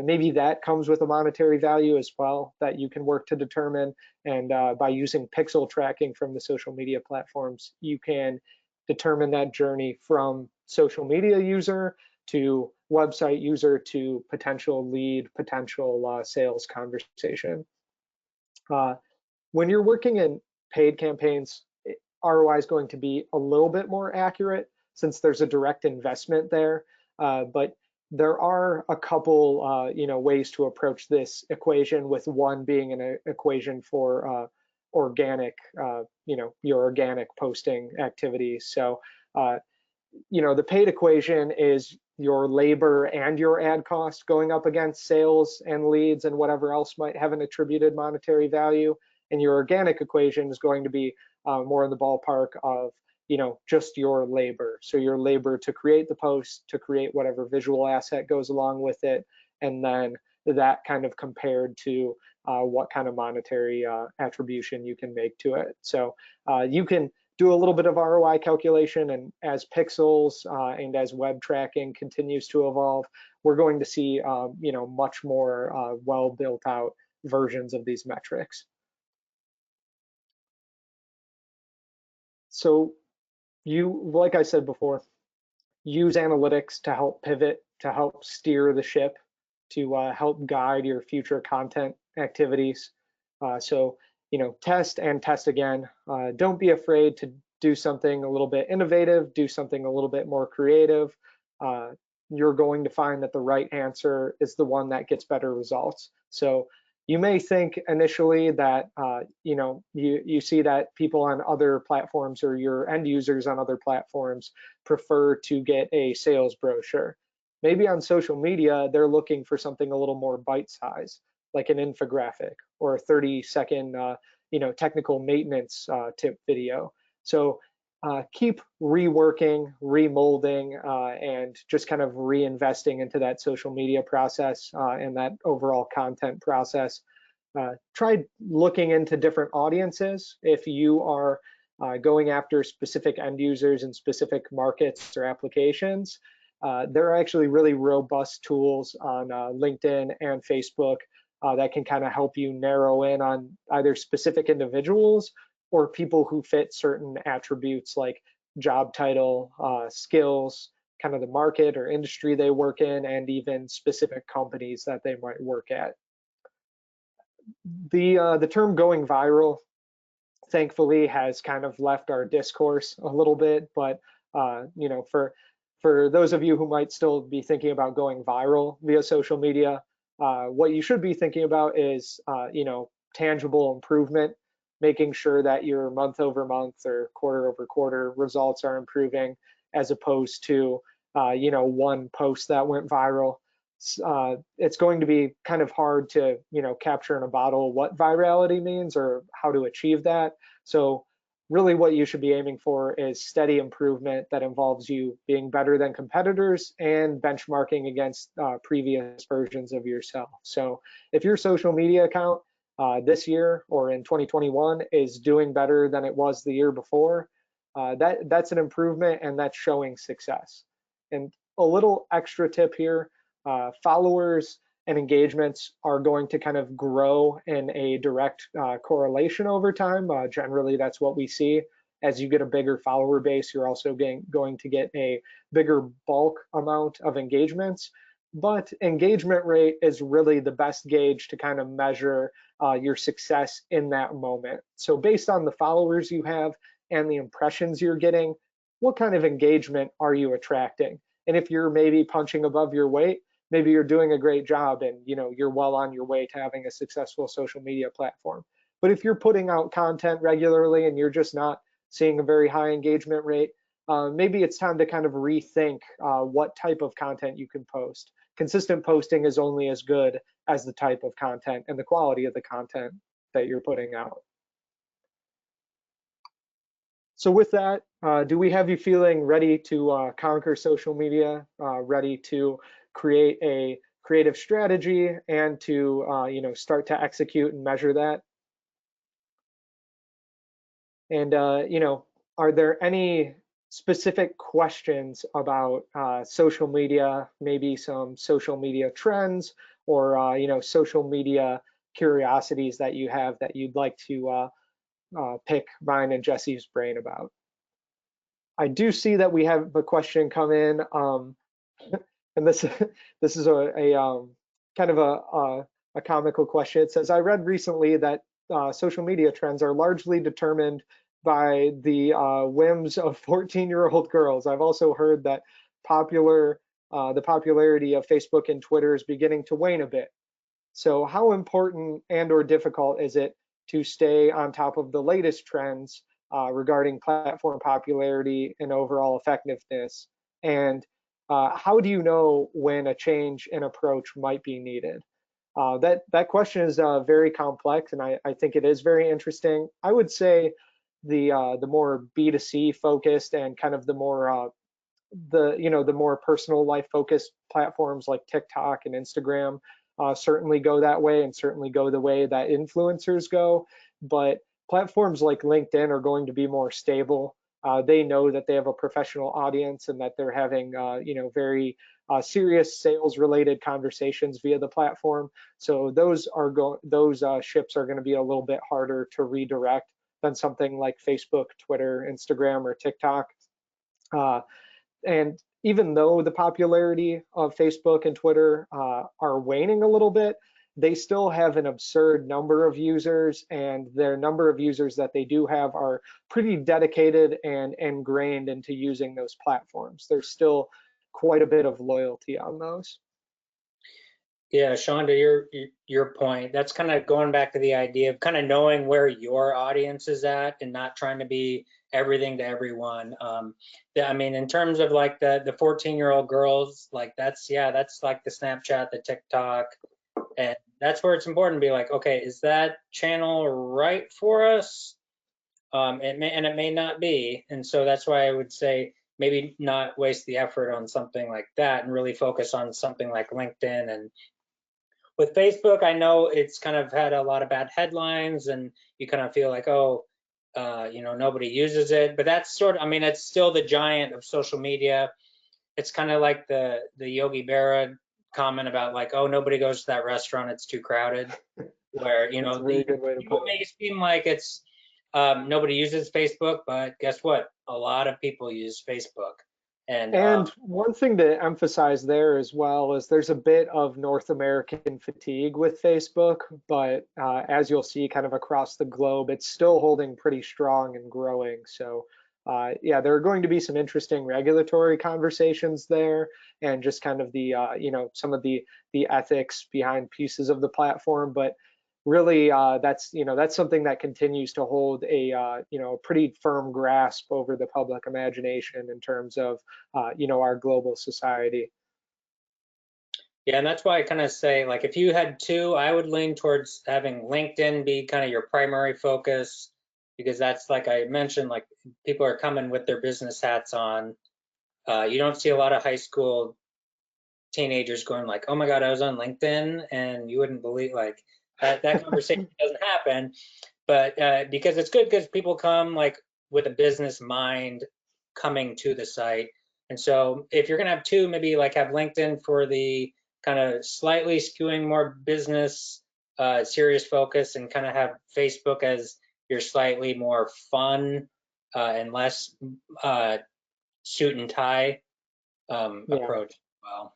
[SPEAKER 2] maybe that comes with a monetary value as well that you can work to determine. And by using pixel tracking from the social media platforms, you can determine that journey from social media user to website user to potential lead, potential sales conversation. When you're working in paid campaigns, ROI is going to be a little bit more accurate since there's a direct investment there. But there are a couple, you know, ways to approach this equation, with one being an equation for organic, you know, your organic posting activities. So, you know, the paid equation is your labor and your ad cost going up against sales and leads and whatever else might have an attributed monetary value. And your organic equation is going to be more in the ballpark of, you know, just your labor. So your labor to create the post, to create whatever visual asset goes along with it, and then that kind of compared to what kind of monetary attribution you can make to it. So you can do a little bit of ROI calculation, and as pixels and as web tracking continues to evolve, we're going to see, you know, much more well built out versions of these metrics. So you, like I said before, use analytics to help pivot, to help steer the ship, to help guide your future content activities. So, you know, test and test again. Don't be afraid to do something a little bit innovative, do something a little bit more creative. You're going to find that the right answer is the one that gets better results. So you may think initially that you know, you see that people on other platforms or your end users on other platforms prefer to get a sales brochure. Maybe on social media they're looking for something a little more bite-sized, like an infographic or a 30-second you know, technical maintenance tip video. So keep reworking, remolding, and just kind of reinvesting into that social media process and that overall content process. Try looking into different audiences. If you are going after specific end users in specific markets or applications, there are actually really robust tools on LinkedIn and Facebook that can kind of help you narrow in on either specific individuals or people who fit certain attributes like job title, skills, kind of the market or industry they work in, and even specific companies that they might work at. The term going viral, thankfully, has kind of left our discourse a little bit, but you know, for those of you who might still be thinking about going viral via social media, what you should be thinking about is you know, tangible improvement, making sure that your month over month or quarter over quarter results are improving, as opposed to you know, one post that went viral. It's going to be kind of hard to, you know, capture in a bottle what virality means or how to achieve that. So really what you should be aiming for is steady improvement that involves you being better than competitors and benchmarking against previous versions of yourself. So if your social media account this year or in 2021 is doing better than it was the year before, that's an improvement, and that's showing success. And a little extra tip here, followers and engagements are going to kind of grow in a direct correlation over time. Generally, that's what we see. As you get a bigger follower base, you're also going to get a bigger bulk amount of engagements. but engagement rate is really the best gauge to kind of measure your success in that moment. So based on the followers you have and the impressions you're getting, what kind of engagement are you attracting? And if you're maybe punching above your weight, maybe you're doing a great job and you're well on your way to having a successful social media platform. But if you're putting out content regularly and you're just not seeing a very high engagement rate, maybe it's time to kind of rethink what type of content you can post. Consistent posting is only as good as the type of content and the quality of the content that you're putting out. So with that, do we have you feeling ready to conquer social media, ready to create a creative strategy and to start to execute and measure that? And are there any specific questions about social media, maybe some social media trends, or social media curiosities that you have that you'd like to pick mine and Jesse's brain about? I do see that we have a question come in, and this is a kind of a comical question. It says, I read recently that social media trends are largely determined by the whims of 14-year-old girls. I've also heard that the popularity of Facebook and Twitter is beginning to wane a bit. So how important and or difficult is it to stay on top of the latest trends regarding platform popularity and overall effectiveness? And how do you know when a change in approach might be needed? That question is very complex, and I think it is very interesting. I would say the more B2C focused and kind of the more the more personal life focused platforms like TikTok and Instagram certainly go that way, and certainly go the way that influencers go. But platforms like LinkedIn are going to be more stable. They know that they have a professional audience and that they're having very serious sales related conversations via the platform. So those ships are going to be a little bit harder to redirect than something like Facebook, Twitter, Instagram, or TikTok. And even though the popularity of Facebook and Twitter are waning a little bit, they still have an absurd number of users, and their number of users that they do have are pretty dedicated and ingrained into using those platforms. There's still quite a bit of loyalty on those.
[SPEAKER 1] Yeah, Sean, to your point, that's kind of going back to the idea of kind of knowing where your audience is at and not trying to be everything to everyone. I mean, in terms of like the 14-year-old girls, like that's like the Snapchat, the TikTok, and that's where it's important to be like, okay, is that channel right for us? It may not be, and so that's why I would say maybe not waste the effort on something like that and really focus on something like LinkedIn. And with Facebook, I know it's kind of had a lot of bad headlines, and you kind of feel like, oh, nobody uses it. But that's sort of, I mean, it's still the giant of social media. It's kind of like the Yogi Berra comment about like, oh, nobody goes to that restaurant, it's too crowded. Where
[SPEAKER 2] That's a really good way to
[SPEAKER 1] people
[SPEAKER 2] put it.
[SPEAKER 1] may seem like it's nobody uses Facebook, but guess what? A lot of people use Facebook.
[SPEAKER 2] And one thing to emphasize there as well is there's a bit of North American fatigue with Facebook, but as you'll see kind of across the globe, it's still holding pretty strong and growing. So yeah, there are going to be some interesting regulatory conversations there, and just kind of the some of the ethics behind pieces of the platform. But really, that's something that continues to hold a pretty firm grasp over the public imagination in terms of our global society.
[SPEAKER 1] Yeah, and that's why I kind of say, like, if you had two, I would lean towards having LinkedIn be kind of your primary focus, because that's, like I mentioned, like people are coming with their business hats on. You don't see a lot of high school teenagers going like, oh my God, I was on LinkedIn, and you wouldn't believe, like, that conversation doesn't happen. But because it's good, because people come like with a business mind coming to the site. And so if you're gonna have two, maybe like have LinkedIn for the kind of slightly skewing more business serious focus, and kind of have Facebook as your slightly more fun and less suit and tie approach as well.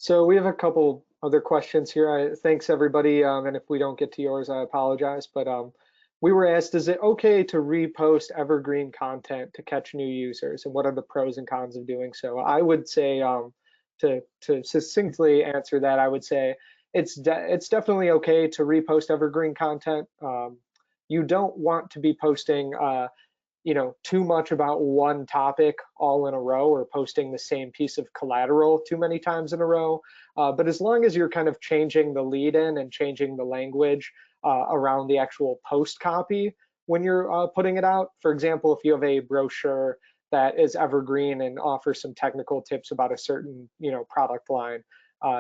[SPEAKER 2] So we have a couple other questions here. Thanks everybody, and if we don't get to yours, I apologize. But we were asked, is it okay to repost evergreen content to catch new users, and what are the pros and cons of doing so? I would say, to succinctly answer that, I would say it's definitely okay to repost evergreen content. You don't want to be posting too much about one topic all in a row, or posting the same piece of collateral too many times in a row. But as long as you're kind of changing the lead in and changing the language around the actual post copy when you're putting it out. For example, if you have a brochure that is evergreen and offers some technical tips about a certain product line,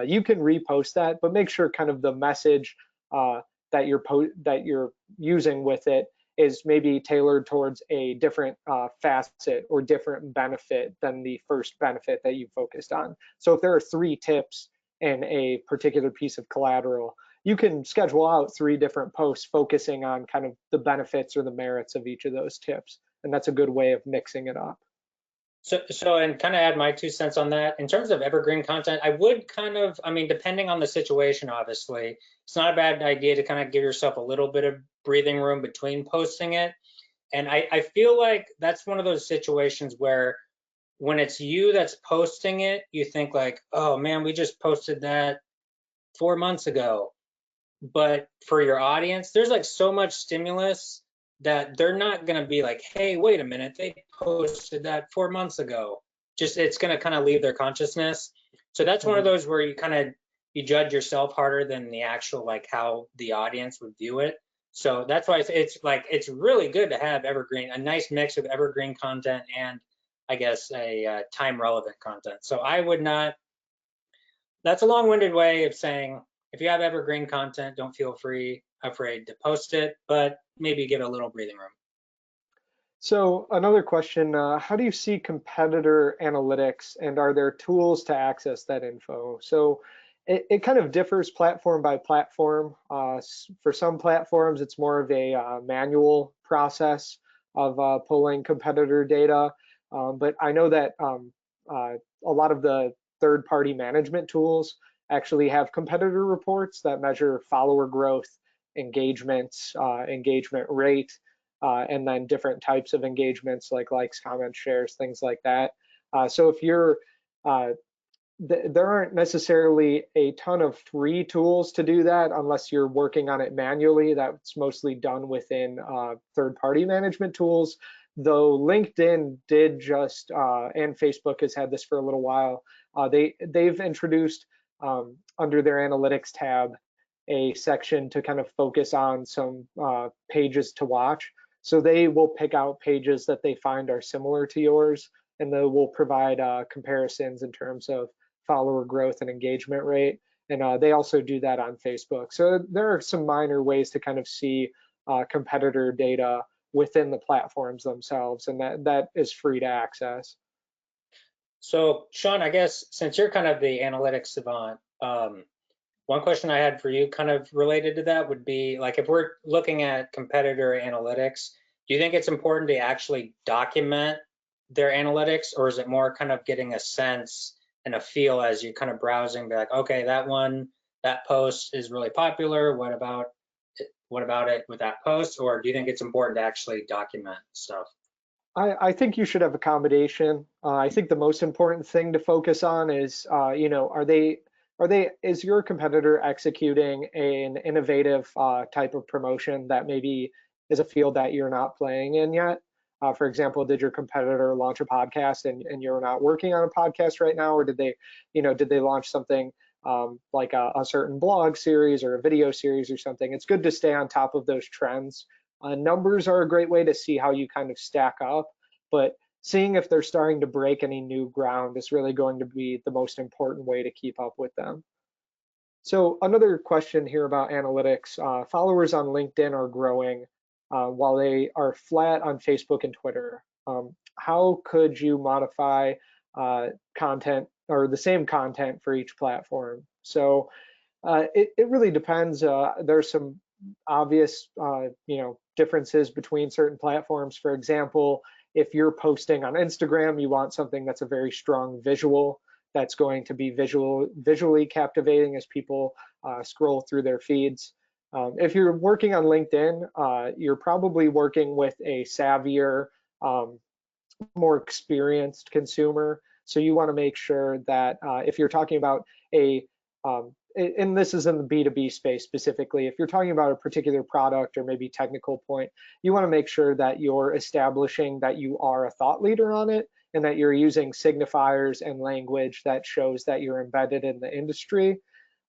[SPEAKER 2] you can repost that, but make sure kind of the message that you're using with it is maybe tailored towards a different facet or different benefit than the first benefit that you focused on. So if there are 3 tips in a particular piece of collateral, you can schedule out 3 different posts focusing on kind of the benefits or the merits of each of those tips. And that's a good way of mixing it up.
[SPEAKER 1] So and kind of add my 2 cents on that. In terms of evergreen content, I would kind of, I mean, depending on the situation, obviously, it's not a bad idea to kind of give yourself a little bit of breathing room between posting it. And I feel like that's one of those situations where when it's you that's posting it, you think like, oh man, we just posted that 4 months ago. But for your audience, there's like so much stimulus that they're not going to be like, hey, wait a minute, they posted that 4 months ago. Just it's going to kind of leave their consciousness. So that's one of those where you judge yourself harder than the actual like how the audience would view it. So that's why it's really good to have a nice mix of evergreen content and I guess a time relevant content. So I would not. That's a long-winded way of saying if you have evergreen content, don't feel afraid to post it, but maybe give it a little breathing room.
[SPEAKER 2] So another question, how do you see competitor analytics, and are there tools to access that info? So it kind of differs platform by platform. For some platforms, it's more of a manual process of pulling competitor data. But I know that a lot of the third-party management tools actually have competitor reports that measure follower growth, engagements, engagement rate, and then different types of engagements like likes, comments, shares, things like that. So if you're, there aren't necessarily a ton of free tools to do that unless you're working on it manually. That's mostly done within third-party management tools. Though LinkedIn did just, and Facebook has had this for a little while, they've introduced under their analytics tab a section to kind of focus on some pages to watch. So they will pick out pages that they find are similar to yours, and they will provide comparisons in terms of follower growth and engagement rate. And they also do that on Facebook. So there are some minor ways to kind of see competitor data within the platforms themselves, and that is free to access.
[SPEAKER 1] So Sean, I guess since you're kind of the analytics savant, one question I had for you kind of related to that would be like, if we're looking at competitor analytics, do you think it's important to actually document their analytics, or is it more kind of getting a sense and a feel as you're kind of browsing, be like, okay, that post is really popular. What about it with that post? Or do you think it's important to actually document stuff?
[SPEAKER 2] I think you should have accommodation. I think the most important thing to focus on is, is your competitor executing an innovative type of promotion that maybe is a field that you're not playing in yet? For example, did your competitor launch a podcast and you're not working on a podcast right now, or did they launch something like a certain blog series or a video series or something? It's good to stay on top of those trends. Numbers are a great way to see how you kind of stack up, but seeing if they're starting to break any new ground is really going to be the most important way to keep up with them. So another question here about analytics. Followers on LinkedIn are growing while they are flat on Facebook and Twitter. How could you modify content or the same content for each platform? So it really depends. There's some obvious differences between certain platforms. For example, if you're posting on Instagram, you want something that's a very strong visual that's going to be visually captivating as people scroll through their feeds. If you're working on LinkedIn, you're probably working with a savvier, more experienced consumer. So you want to make sure that if you're talking about and this is in the B2B space specifically, if you're talking about a particular product or maybe technical point, you want to make sure that you're establishing that you are a thought leader on it and that you're using signifiers and language that shows that you're embedded in the industry.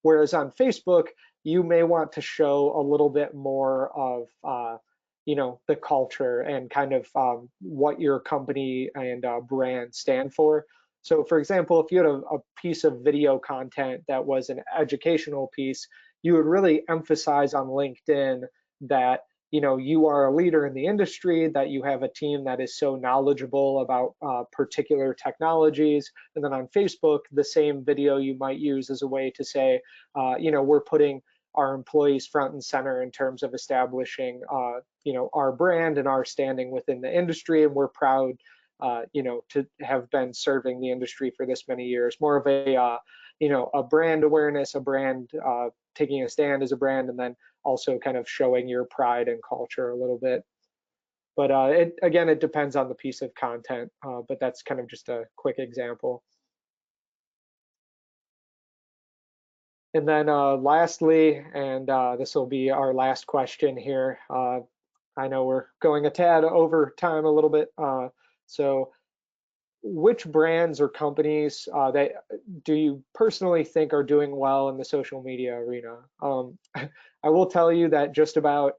[SPEAKER 2] Whereas on Facebook, you may want to show a little bit more of the culture and kind of what your company and brand stand for. So for example, if you had a piece of video content that was an educational piece, you would really emphasize on LinkedIn that you are a leader in the industry, that you have a team that is so knowledgeable about particular technologies. And then on Facebook, the same video you might use as a way to say, we're putting our employees front and center in terms of establishing our brand and our standing within the industry, and we're proud to have been serving the industry for this many years. More of a brand awareness, a brand taking a stand as a brand, and then also kind of showing your pride and culture a little bit. But it depends on the piece of content, but that's kind of just a quick example. And then lastly, and this will be our last question here. I know we're going a tad over time a little bit. So which brands or companies that do you personally think are doing well in the social media arena? I will tell you that just about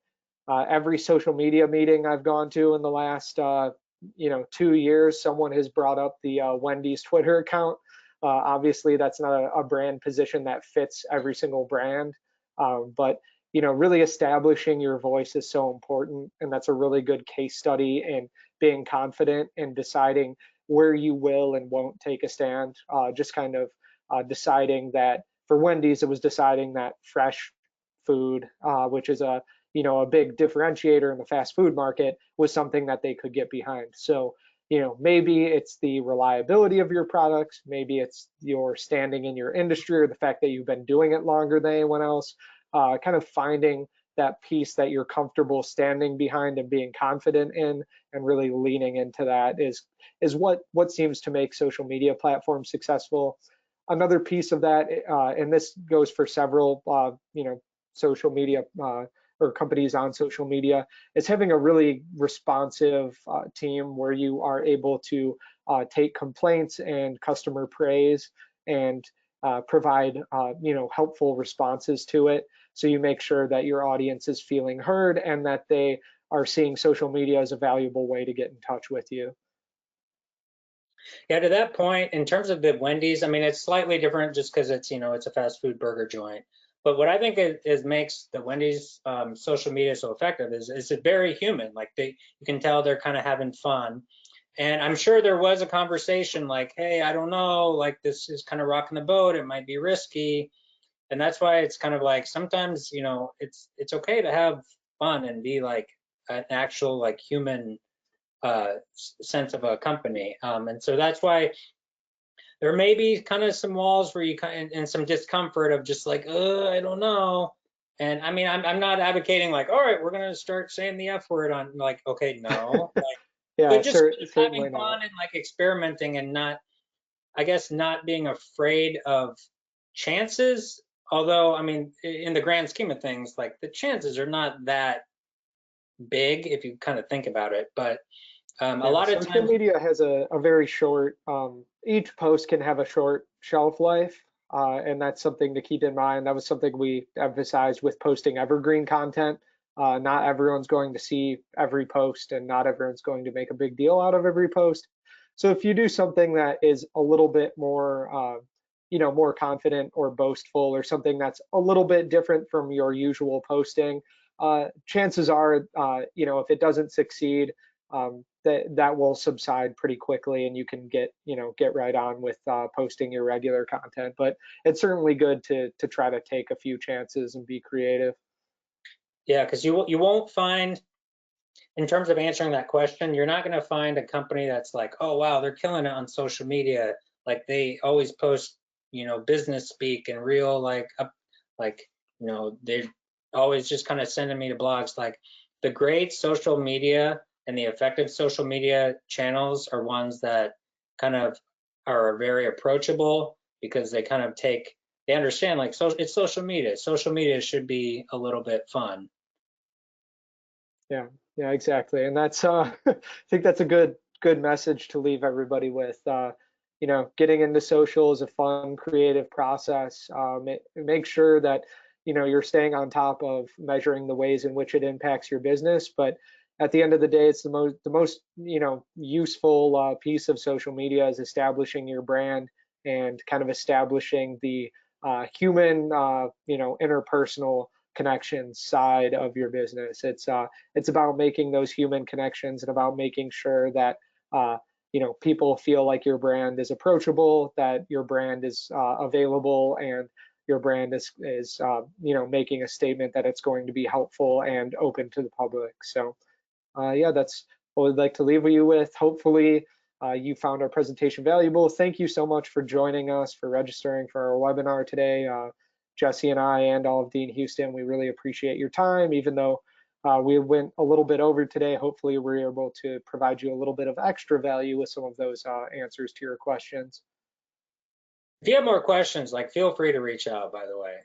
[SPEAKER 2] every social media meeting I've gone to in the last 2 years, someone has brought up the Wendy's Twitter account. Obviously, that's not a brand position that fits every single brand, but really establishing your voice is so important, and that's a really good case study in being confident and deciding where you will and won't take a stand. Just kind of deciding that for Wendy's, it was deciding that fresh food, which is a big differentiator in the fast food market, was something that they could get behind. So maybe it's the reliability of your products, maybe it's your standing in your industry or the fact that you've been doing it longer than anyone else. Kind of finding that piece that you're comfortable standing behind and being confident in, and really leaning into that is what seems to make social media platforms successful. Another piece of that, and this goes for several social media or companies on social media, is having a really responsive team where you are able to take complaints and customer praise and provide helpful responses to it. So you make sure that your audience is feeling heard and that they are seeing social media as a valuable way to get in touch with you.
[SPEAKER 1] Yeah, to that point, in terms of the Wendy's, I mean, it's slightly different just because it's a fast food burger joint. But what I think makes the Wendy's social media so effective is it's very human. Like you can tell they're kind of having fun. And I'm sure there was a conversation like, hey, I don't know, like this is kind of rocking the boat. It might be risky. And that's why it's kind of like sometimes, it's okay to have fun and be like an actual like human sense of a company. And so that's why there may be kind of some walls where you and some discomfort of just like, I don't know. And I mean, I'm not advocating like, all right, we're gonna start saying the F word on like, okay, no, like,
[SPEAKER 2] yeah,
[SPEAKER 1] but just
[SPEAKER 2] certainly
[SPEAKER 1] having fun and like experimenting and not being afraid of chances. Although, I mean, in the grand scheme of things, like the chances are not that big if you kind of think about it. But a lot of
[SPEAKER 2] social
[SPEAKER 1] times,
[SPEAKER 2] media has a very short, each post can have a short shelf life, and that's something to keep in mind. That was something we emphasized with posting evergreen content. Not everyone's going to see every post, and not everyone's going to make a big deal out of every post. So if you do something that is a little bit more, more confident or boastful, or something that's a little bit different from your usual posting, chances are, if it doesn't succeed, that will subside pretty quickly, and you can get right on with posting your regular content. But it's certainly good to try to take a few chances and be creative.
[SPEAKER 1] yeah, because you won't find, in terms of answering that question, you're not going to find a company that's like, oh wow, they're killing it on social media. like they always post, business speak and real they're always just kind of sending me to blogs. Like the great social media and the effective social media channels are ones that kind of are very approachable because they kind of they understand like it's social media. Social media should be a little bit fun.
[SPEAKER 2] Yeah, exactly. And that's I think that's a good message to leave everybody with. Getting into social is a fun, creative process. Make sure that you're staying on top of measuring the ways in which it impacts your business. But at the end of the day, it's the most useful piece of social media is establishing your brand and kind of establishing the human interpersonal connections side of your business. It's about making those human connections and about making sure that people feel like your brand is approachable, that your brand is available, and your brand is making a statement that it's going to be helpful and open to the public. So yeah, that's what we'd like to leave you with. Hopefully you found our presentation valuable. Thank you so much for joining us, for registering for our webinar today. Jesse and I and all of Dean Houston, we really appreciate your time. Even though we went a little bit over today, hopefully we're able to provide you a little bit of extra value with some of those answers to your questions.
[SPEAKER 1] If you have more questions, feel free to reach out, by the way.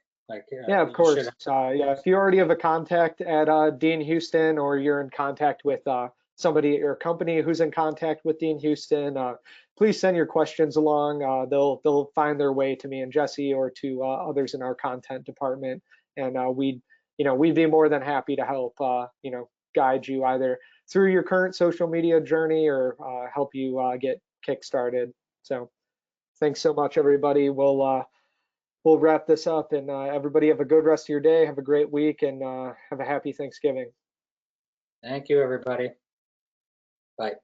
[SPEAKER 2] Yeah, of course. Yeah, if you already have a contact at Dean Houston, or you're in contact with somebody at your company who's in contact with Dean Houston, please send your questions along. They'll find their way to me and Jesse or to others in our content department, and we'd be more than happy to help guide you either through your current social media journey or help you get kick-started. So thanks so much, everybody. We'll wrap this up, and everybody have a good rest of your day. Have a great week, and have a happy Thanksgiving.
[SPEAKER 1] Thank you, everybody. Bye.